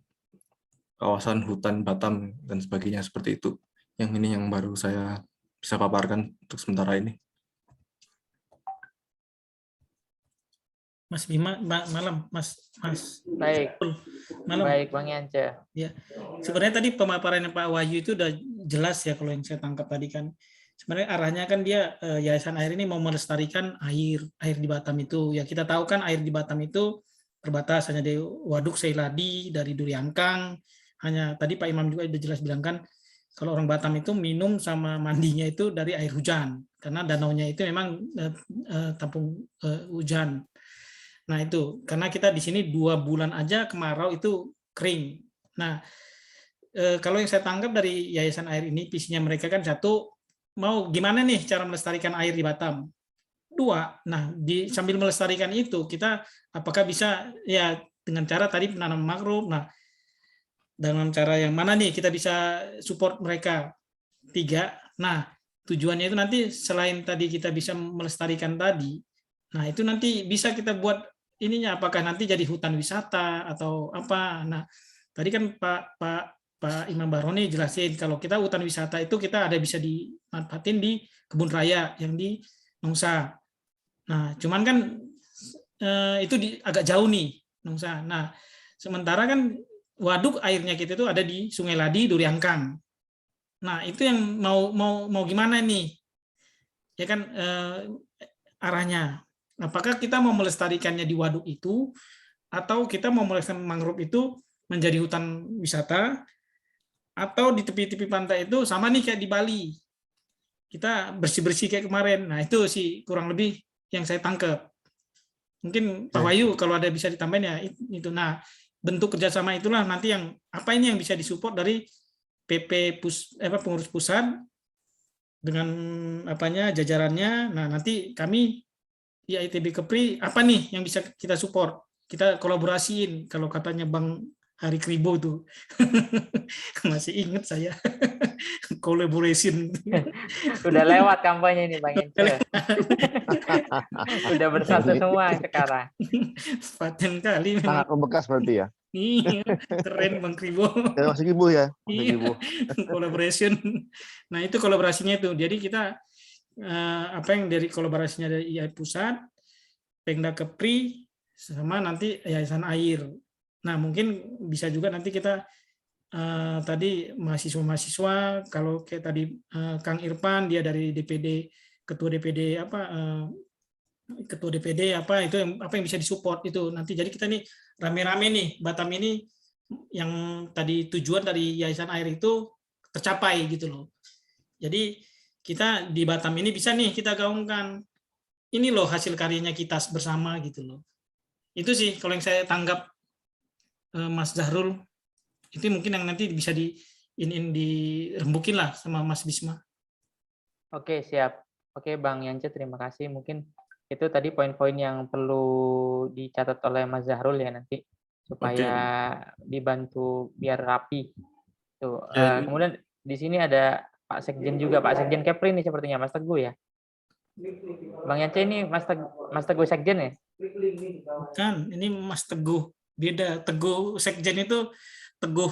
kawasan hutan Batam dan sebagainya, seperti itu. Yang ini yang baru saya bisa paparkan untuk sementara ini. Mas Bima, malam, Mas. Baik. Malam. Baik, Bang Yance. Ya, sebenarnya tadi pemaparannya Pak Wahyu itu udah jelas ya, kalau yang saya tangkap tadi kan. Sebenarnya arahnya kan dia Yayasan Air ini mau melestarikan air di Batam itu. Ya kita tahu kan air di Batam itu terbatas, hanya di Waduk Seiladi, dari Duriangkang. Hanya tadi Pak Imam juga udah jelas bilang kan, kalau orang Batam itu minum sama mandinya itu dari air hujan, karena danaunya itu memang tampung hujan. Nah itu, karena kita di sini 2 bulan aja kemarau itu kering. Nah, kalau yang saya tangkap dari Yayasan Air ini, visinya mereka kan satu, mau gimana nih cara melestarikan air di Batam. 2, nah sambil melestarikan itu, kita apakah bisa ya dengan cara tadi menanam mangrove. Nah, dalam cara yang mana nih kita bisa support mereka. 3, nah tujuannya itu nanti selain tadi kita bisa melestarikan tadi, nah itu nanti bisa kita buat ininya, apakah nanti jadi hutan wisata atau apa. Nah tadi kan Pak Imam Baroni jelasin kalau kita hutan wisata itu kita ada bisa dimanfaatin di kebun raya yang di Nongsa. Nah cuman kan itu agak jauh nih Nongsa. Nah sementara kan waduk airnya kita itu ada di Sungai Ladi, Duriangkang. Nah itu yang mau gimana nih, ya kan arahnya. Apakah kita mau melestarikannya di waduk itu, atau kita mau melestarikan mangrove itu menjadi hutan wisata, atau di tepi-tepi pantai itu sama nih kayak di Bali, kita bersih-bersih kayak kemarin. Nah itu sih kurang lebih yang saya tangkap. Mungkin Pak Wahyu kalau ada bisa ditambahin ya itu. Nah bentuk kerjasama itulah nanti yang apa ini yang bisa disupport dari pengurus pusat dengan jajarannya. Nah nanti kami ya ITB Kepri apa nih yang bisa kita support, kita kolaborasiin, kalau katanya Bang Hari Kribo tuh masih ingat saya collaboration. Udah lewat kampanye ini Bang Yance. Udah bersatu semua sekarang. Paten kali sangat membekas berarti ya. Iya, keren Bang Kribo. Masih Kribo ya. Iya, collaboration. Nah itu kolaborasinya itu. Jadi kita apa yang dari kolaborasinya dari IAI Pusat, Pemda Kepri, sama nanti Yayasan Air. Nah mungkin bisa juga nanti kita tadi mahasiswa-mahasiswa, kalau kayak tadi Kang Irfan, dia dari DPD, ketua DPD itu apa yang bisa disupport itu nanti. Jadi kita nih rame-rame nih Batam ini, yang tadi tujuan dari Yayasan Air itu tercapai gitu loh. Jadi kita di Batam ini bisa nih kita gaungkan, ini loh hasil karyanya kita bersama gitu loh. Itu sih kalau yang saya tanggap Mas Zahrul, itu mungkin yang nanti bisa dirembukin lah sama Mas Bisma. Oke, siap. Oke Bang Yance, terima kasih. Mungkin itu tadi poin-poin yang perlu dicatat oleh Mas Zahrul ya nanti, supaya dibantu biar rapi. Tuh. Kemudian di sini ada Pak Sekjen juga, Pak Sekjen Kepri nih sepertinya, Mas Teguh ya. Bang Yance ini Mas Teguh Sekjen ya? Bukan, ini Mas Teguh. Beda, Teguh Sekjen itu Teguh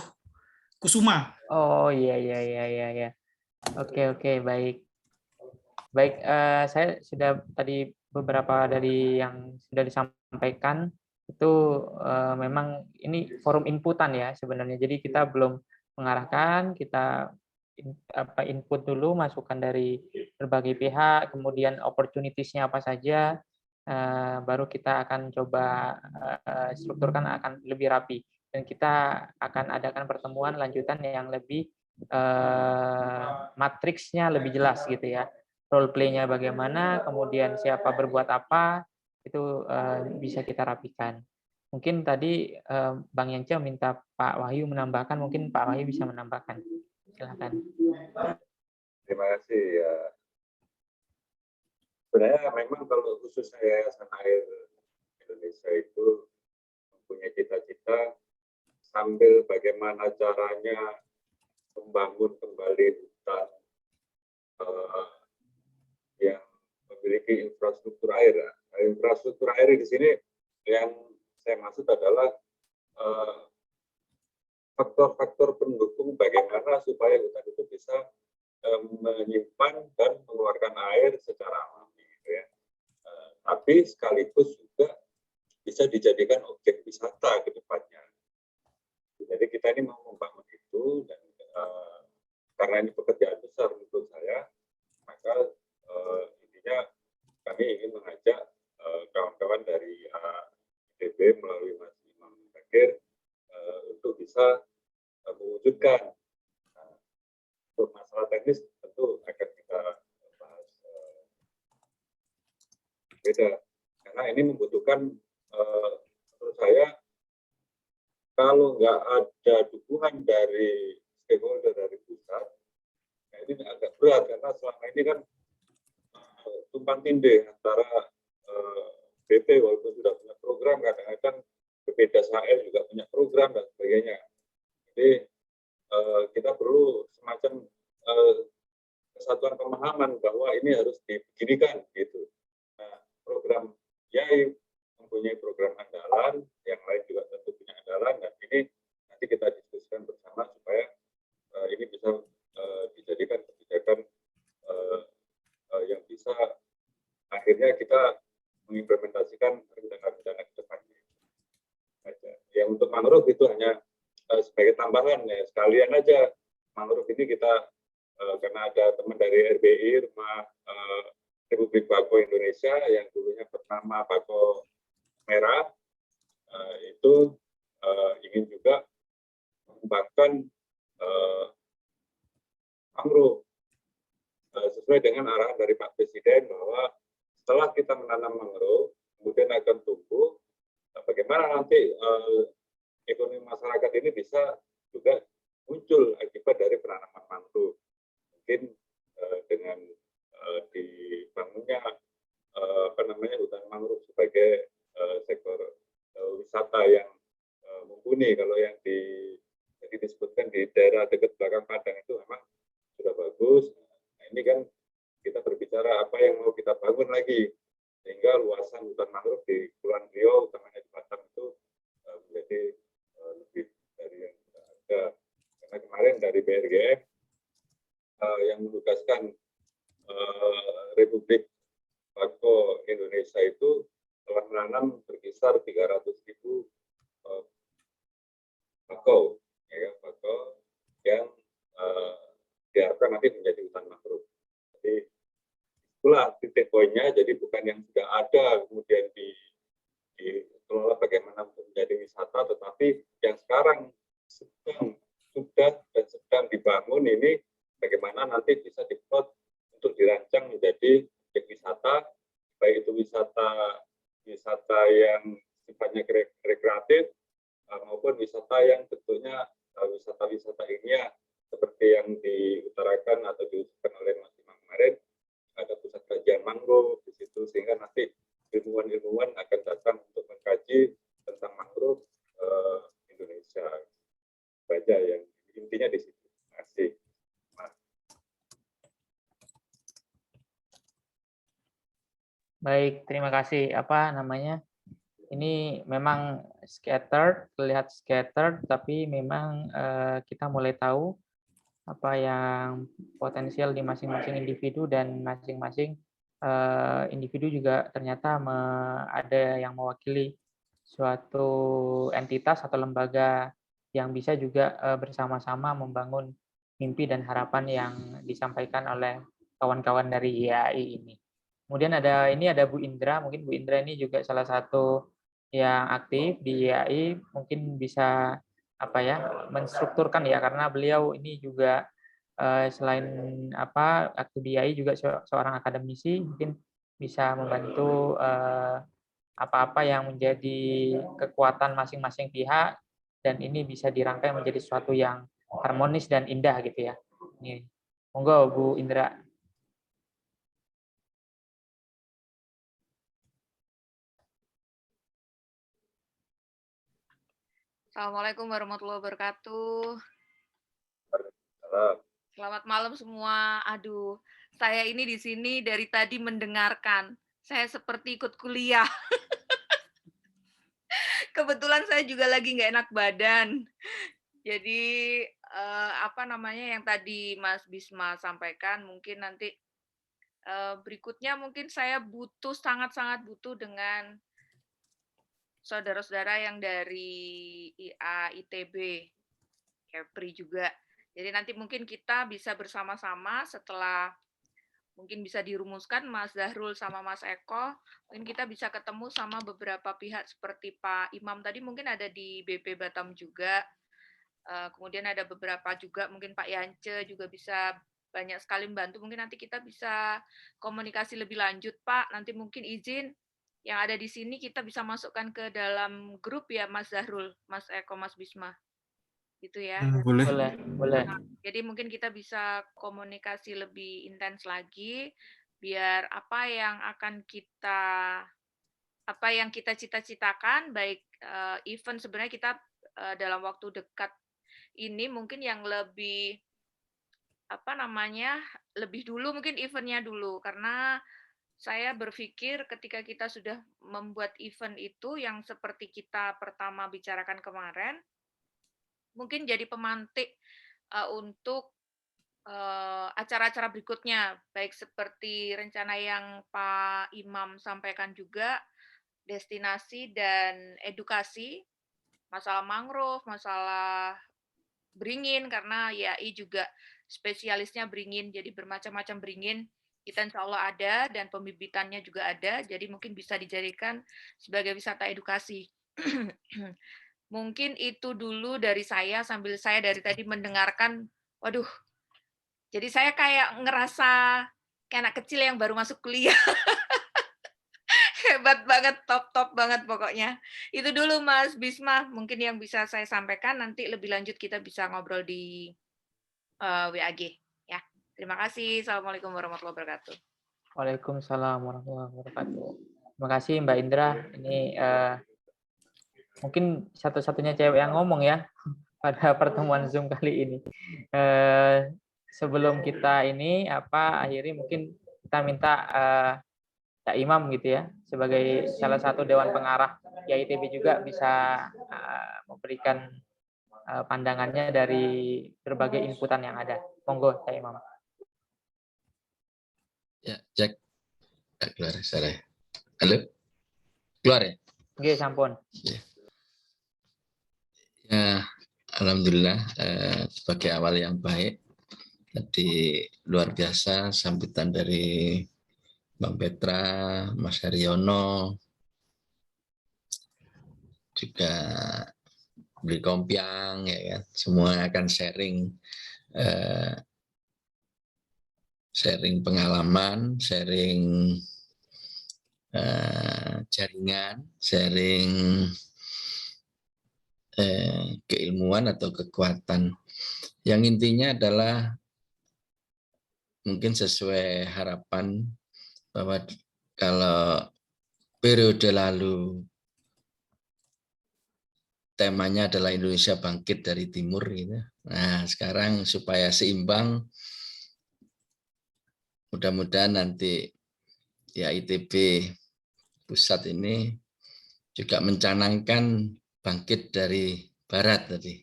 Kusuma. Oh iya. Oke, baik. Baik, saya sudah tadi beberapa dari yang sudah disampaikan itu memang ini forum inputan ya sebenarnya. Jadi kita belum mengarahkan, kita input dulu, masukan dari berbagai pihak, kemudian opportunities-nya apa saja, baru kita akan coba strukturkan akan lebih rapi, dan kita akan adakan pertemuan lanjutan yang lebih matriksnya lebih jelas gitu ya, role play-nya bagaimana, kemudian siapa berbuat apa, itu bisa kita rapikan. Mungkin tadi Bang Yance minta Pak Wahyu menambahkan, mungkin Pak Wahyu bisa menambahkan. Silakan. Terima kasih ya sebenarnya memang kalau khusus Yayasan Air Indonesia itu mempunyai cita-cita sambil bagaimana caranya membangun kembali hutan yang memiliki infrastruktur air. Nah, infrastruktur air di sini yang saya maksud adalah faktor-faktor pendukung bagaimana supaya hutan itu bisa menyimpan dan mengeluarkan air secara alami, gitu ya. Tapi sekaligus juga bisa dijadikan objek wisata ke depannya. Jadi kita ini mau membangun itu, dan karena ini pekerjaan besar menurut saya, maka intinya kami ingin mengajak kawan-kawan dari ITB melalui Mas Imam Bakir untuk bisa mewujudkan. Untuk masalah teknis tentu akan kita bahas beda, karena ini membutuhkan menurut saya kalau nggak ada dukungan dari stakeholder dari pusat, nah ini agak berat karena selama ini kan tumpang tindih antara BP walaupun sudah punya program, kadang-kadang BPDASHL juga punya program dan sebagainya. Jadi kita perlu semacam kesatuan pemahaman bahwa ini harus dibeginikan gitu. Nah, program YAI mempunyai program andalan, yang lain juga tentu punya andalan, dan ini nanti kita diskusikan bersama supaya ini bisa dijadikan kebijakan yang bisa akhirnya kita mengimplementasikan rencana-rencana ke depannya. Yang untuk mangrove itu hanya sebagai tambahan ya, sekalian aja mangrove ini kita karena ada teman dari RBI Rumah Republik Bako Indonesia yang dulunya bernama Bako Merah, itu ingin juga mengembangkan mangrove sesuai dengan arahan dari Pak Presiden bahwa setelah kita menanam mangrove kemudian akan tumbuh, bagaimana nanti ekonomi masyarakat ini bisa juga muncul akibat dari penanaman mangrove. Mungkin dengan dibangunnya hutan mangrove sebagai sektor wisata yang mumpuni. Kalau yang disebutkan di daerah dekat belakang Padang itu memang sudah bagus. Nah, ini kan kita berbicara apa yang mau kita bangun lagi, sehingga luasan hutan mangrove di Kepulauan Riau, utamanya di Batam itu menjadi lebih dari yang sudah ada. Karena kemarin dari BRGF yang menugaskan Republik Bako Indonesia itu telah menanam berkisar 300.000 bakau, ya, bakau yang diharapkan nanti menjadi hutan mangrove. Jadi itulah titik poinnya. Jadi bukan yang sudah ada kemudian dikelola bagaimana untuk menjadi wisata, tetapi yang sekarang sudah dan sedang dibangun ini bagaimana nanti bisa diplot untuk dirancang menjadi objek wisata, baik itu wisata yang sifatnya rekreatif maupun wisata yang bentuknya wisata-wisata ilmiah seperti yang diutarakan atau diusulkan oleh Mas Imam kemarin. Ada pusat kajian mangrove di situ, sehingga nanti ilmuwan-ilmuwan akan datang untuk mengkaji tentang mangrove Indonesia. Baca yang intinya di situ. Terima kasih. Baik, terima kasih. Ini memang terlihat scattered, tapi memang kita mulai tahu apa yang potensial di masing-masing individu, dan masing-masing individu juga ternyata ada yang mewakili suatu entitas atau lembaga yang bisa juga bersama-sama membangun mimpi dan harapan yang disampaikan oleh kawan-kawan dari IAI ini. Kemudian ada Bu Indra, mungkin Bu Indra ini juga salah satu yang aktif di IAI, mungkin bisa menstrukturkan ya, karena beliau ini juga selain aktif di IAI juga seorang akademisi, mungkin bisa membantu apa-apa yang menjadi kekuatan masing-masing pihak, dan ini bisa dirangkai menjadi sesuatu yang harmonis dan indah gitu ya. Monggo Bu Indra. Assalamualaikum warahmatullahi wabarakatuh. Salam. Selamat malam semua. Aduh, saya ini di sini dari tadi mendengarkan. Saya seperti ikut kuliah. Kebetulan saya juga lagi nggak enak badan. Jadi apa namanya yang tadi Mas Bisma sampaikan, mungkin nanti berikutnya mungkin saya butuh sangat-sangat butuh dengan saudara-saudara yang dari IA, ITB, Kepri juga. Jadi nanti mungkin kita bisa bersama-sama setelah mungkin bisa dirumuskan Mas Zahrul sama Mas Eko, mungkin kita bisa ketemu sama beberapa pihak seperti Pak Imam tadi mungkin ada di BP Batam juga. Kemudian ada beberapa juga mungkin Pak Yance juga bisa banyak sekali membantu. Mungkin nanti kita bisa komunikasi lebih lanjut Pak. Nanti mungkin izin yang ada di sini kita bisa masukkan ke dalam grup ya Mas Zahrul, Mas Eko, Mas Bisma. Gitu ya. Boleh. Boleh. Jadi mungkin kita bisa komunikasi lebih intens lagi biar apa yang kita cita-citakan baik event sebenarnya kita dalam waktu dekat ini mungkin yang lebih lebih dulu mungkin eventnya dulu karena saya berpikir ketika kita sudah membuat event itu yang seperti kita pertama bicarakan kemarin, mungkin jadi pemantik untuk acara-acara berikutnya, baik seperti rencana yang Pak Imam sampaikan juga, destinasi dan edukasi, masalah mangrove, masalah beringin, karena YAI juga spesialisnya beringin, jadi bermacam-macam beringin. Kita insya Allah ada dan pembibitannya juga ada, jadi mungkin bisa dijadikan sebagai wisata edukasi. Mungkin itu dulu dari saya sambil saya dari tadi mendengarkan, waduh, jadi saya kayak ngerasa kayak anak kecil yang baru masuk kuliah. Hebat banget, top banget pokoknya. Itu dulu Mas Bisma, mungkin yang bisa saya sampaikan, nanti lebih lanjut kita bisa ngobrol di WAG. Terima kasih. Assalamualaikum warahmatullahi wabarakatuh. Waalaikumsalam warahmatullahi wabarakatuh. Terima kasih Mbak Indra. Ini mungkin satu-satunya cewek yang ngomong ya pada pertemuan Zoom kali ini. Sebelum kita akhiri mungkin kita minta Cak Imam gitu ya sebagai salah satu dewan pengarah YAITB juga bisa memberikan pandangannya dari berbagai inputan yang ada. Monggo Cak Imam. Ya, cek. Keluar suara. Halo? Keluar ya? Oke, sampun. Ya, alhamdulillah sebagai awal yang baik. Tadi luar biasa sambutan dari Bang Petra, Mas Haryono, juga Beli Kompiang, ya kan? Semua akan sharing pengalaman, sharing jaringan, sharing keilmuan atau kekuatan. Yang intinya adalah mungkin sesuai harapan bahwa kalau periode lalu temanya adalah Indonesia bangkit dari timur gitu. Nah, sekarang supaya seimbang, mudah-mudahan nanti YAITB pusat ini juga mencanangkan bangkit dari barat tadi.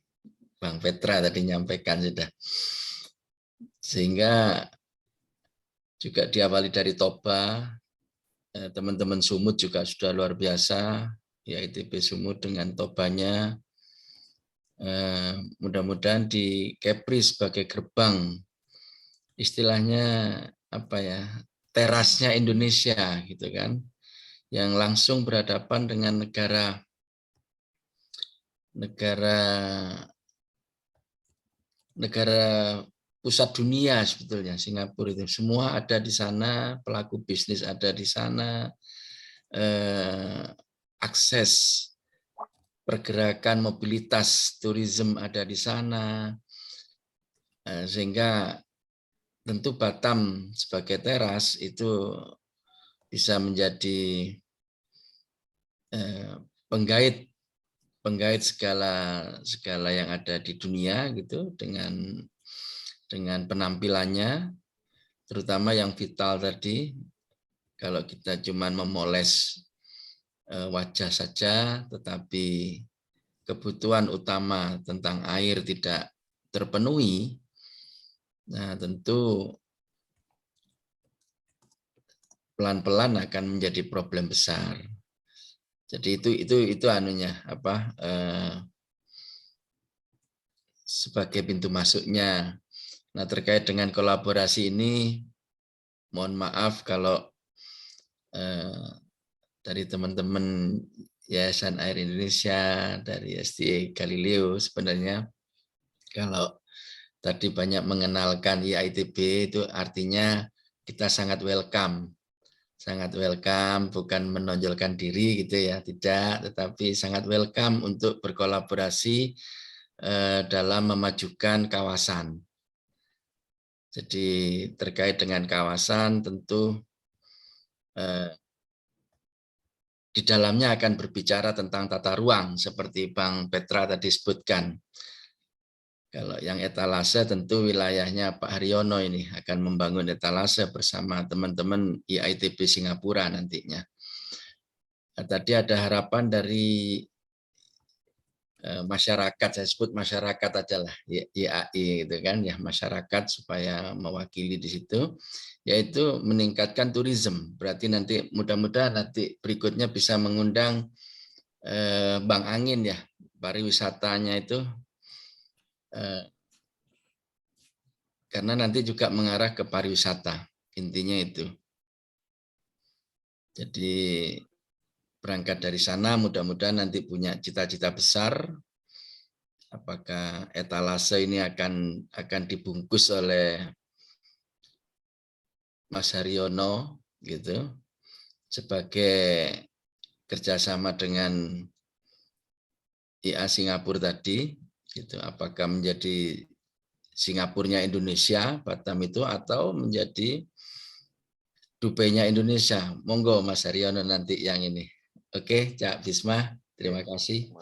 Bang Petra tadi nyampaikan sudah. Sehingga juga diawali dari Toba, teman-teman Sumut juga sudah luar biasa, YAITB Sumut dengan Tobanya. Mudah-mudahan di Kepri sebagai gerbang, istilahnya terasnya Indonesia gitu kan, yang langsung berhadapan dengan negara pusat dunia sebetulnya. Singapura itu semua ada di sana, pelaku bisnis ada di sana, akses pergerakan mobilitas turisme ada di sana, sehingga tentu Batam sebagai teras itu bisa menjadi penggait penggait segala yang ada di dunia gitu dengan penampilannya, terutama yang vital tadi. Kalau kita cuma memoles wajah saja, tetapi kebutuhan utama tentang air tidak terpenuhi, nah tentu pelan-pelan akan menjadi problem besar. Jadi itu anunya apa sebagai pintu masuknya. Nah, terkait dengan kolaborasi ini, mohon maaf kalau dari teman-teman Yayasan Air Indonesia, dari SDA Galileo, sebenarnya kalau tadi banyak mengenalkan IAITB itu artinya kita sangat welcome. Sangat welcome, bukan menonjolkan diri gitu ya, tidak, tetapi sangat welcome untuk berkolaborasi dalam memajukan kawasan. Jadi terkait dengan kawasan tentu di dalamnya akan berbicara tentang tata ruang seperti Bang Petra tadi sebutkan. Kalau yang etalase tentu wilayahnya Pak Haryono ini akan membangun etalase bersama teman-teman IAITB Singapura nantinya. Nah, tadi ada harapan dari masyarakat, saya sebut masyarakat aja lah, IAI gitu kan ya, masyarakat supaya mewakili di situ, yaitu meningkatkan turisme. Berarti nanti mudah-mudahan nanti berikutnya bisa mengundang Bang Angin ya, pariwisatanya itu. Karena nanti juga mengarah ke pariwisata, intinya itu. Jadi berangkat dari sana mudah-mudahan nanti punya cita-cita besar. Apakah etalase ini akan dibungkus oleh Mas Haryono gitu sebagai kerjasama dengan IA Singapura tadi, gitu. Apakah menjadi Singapurnya Indonesia, Batam itu, atau menjadi Dubai-nya Indonesia. Monggo Mas Haryono nanti yang ini. Oke, Cak Bisma, terima kasih.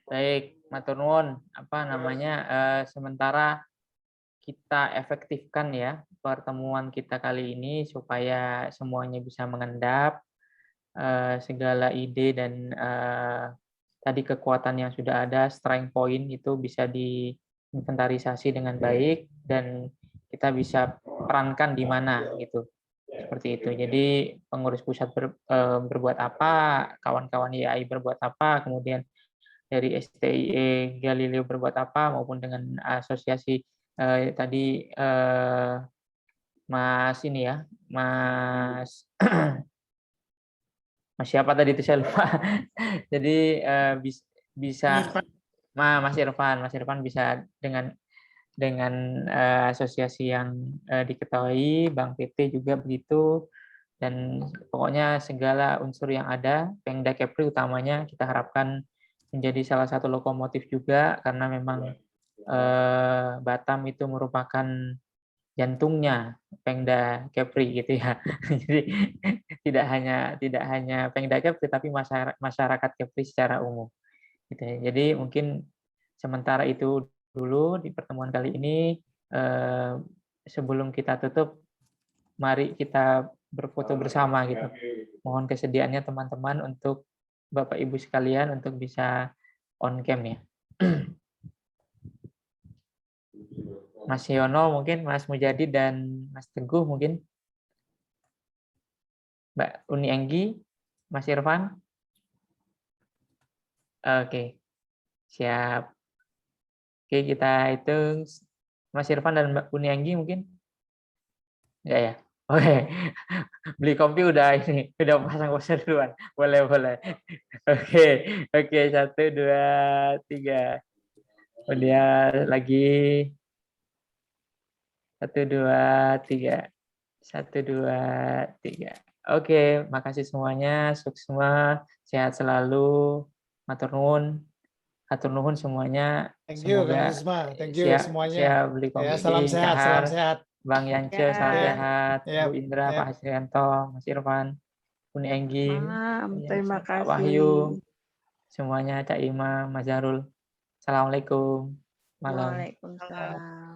Baik, matur nuwun. Apa namanya? Sementara kita efektifkan ya pertemuan kita kali ini supaya semuanya bisa mengendap segala ide dan tadi kekuatan yang sudah ada, strength point itu bisa diinventarisasi dengan baik dan kita bisa perankan di mana gitu. Seperti itu. Jadi pengurus pusat berbuat apa, kawan-kawan IAI berbuat apa, kemudian dari STIE Galileo berbuat apa, maupun dengan asosiasi tadi Mas ini ya, Mas Mas siapa tadi itu saya lupa. Jadi bisa Mas Irfan bisa dengan asosiasi yang diketahui, Bang PT juga begitu, dan pokoknya segala unsur yang ada, Pemda Kepri utamanya kita harapkan menjadi salah satu lokomotif juga, karena memang Batam itu merupakan jantungnya Pemda Kepri gitu ya. Jadi tidak hanya Pemda Kepri tapi masyarakat Kepri secara umum. Gitu ya. Jadi mungkin sementara itu dulu di pertemuan kali ini. Sebelum kita tutup, mari kita berfoto bersama gitu. Mohon kesediaannya teman-teman untuk Bapak Ibu sekalian untuk bisa on cam ya. Mas Yono mungkin, Mas Mujadi dan Mas Teguh mungkin. Mbak Uni Enggi, Mas Irfan. Oke, siap. Oke, kita hitung Mas Irfan dan Mbak Uni Enggi mungkin. Enggak ya? Oke. Beli kopi udah pasang poster duluan. Boleh. Oke, 1, 2, 3. Kemudian lagi 1, 2, 3. 1, 2, 3. Oke, makasih semuanya, sukses semua, sehat selalu, matur nuwun. Hatur nuhun semuanya. Thank you, Kang Bisma. Thank you semuanya. Beli kopi. Ya, salam sehat. Bang Yance, salam sehat. Bu Indra, Pak Hasrianto, Mas Irfan. Uni Enggi, Malam, ya, terima Pak Wahyu, kasih. semuanya, Cak Ima, Mas Zarul. Assalamualaikum. Malam. Waalaikumsalam.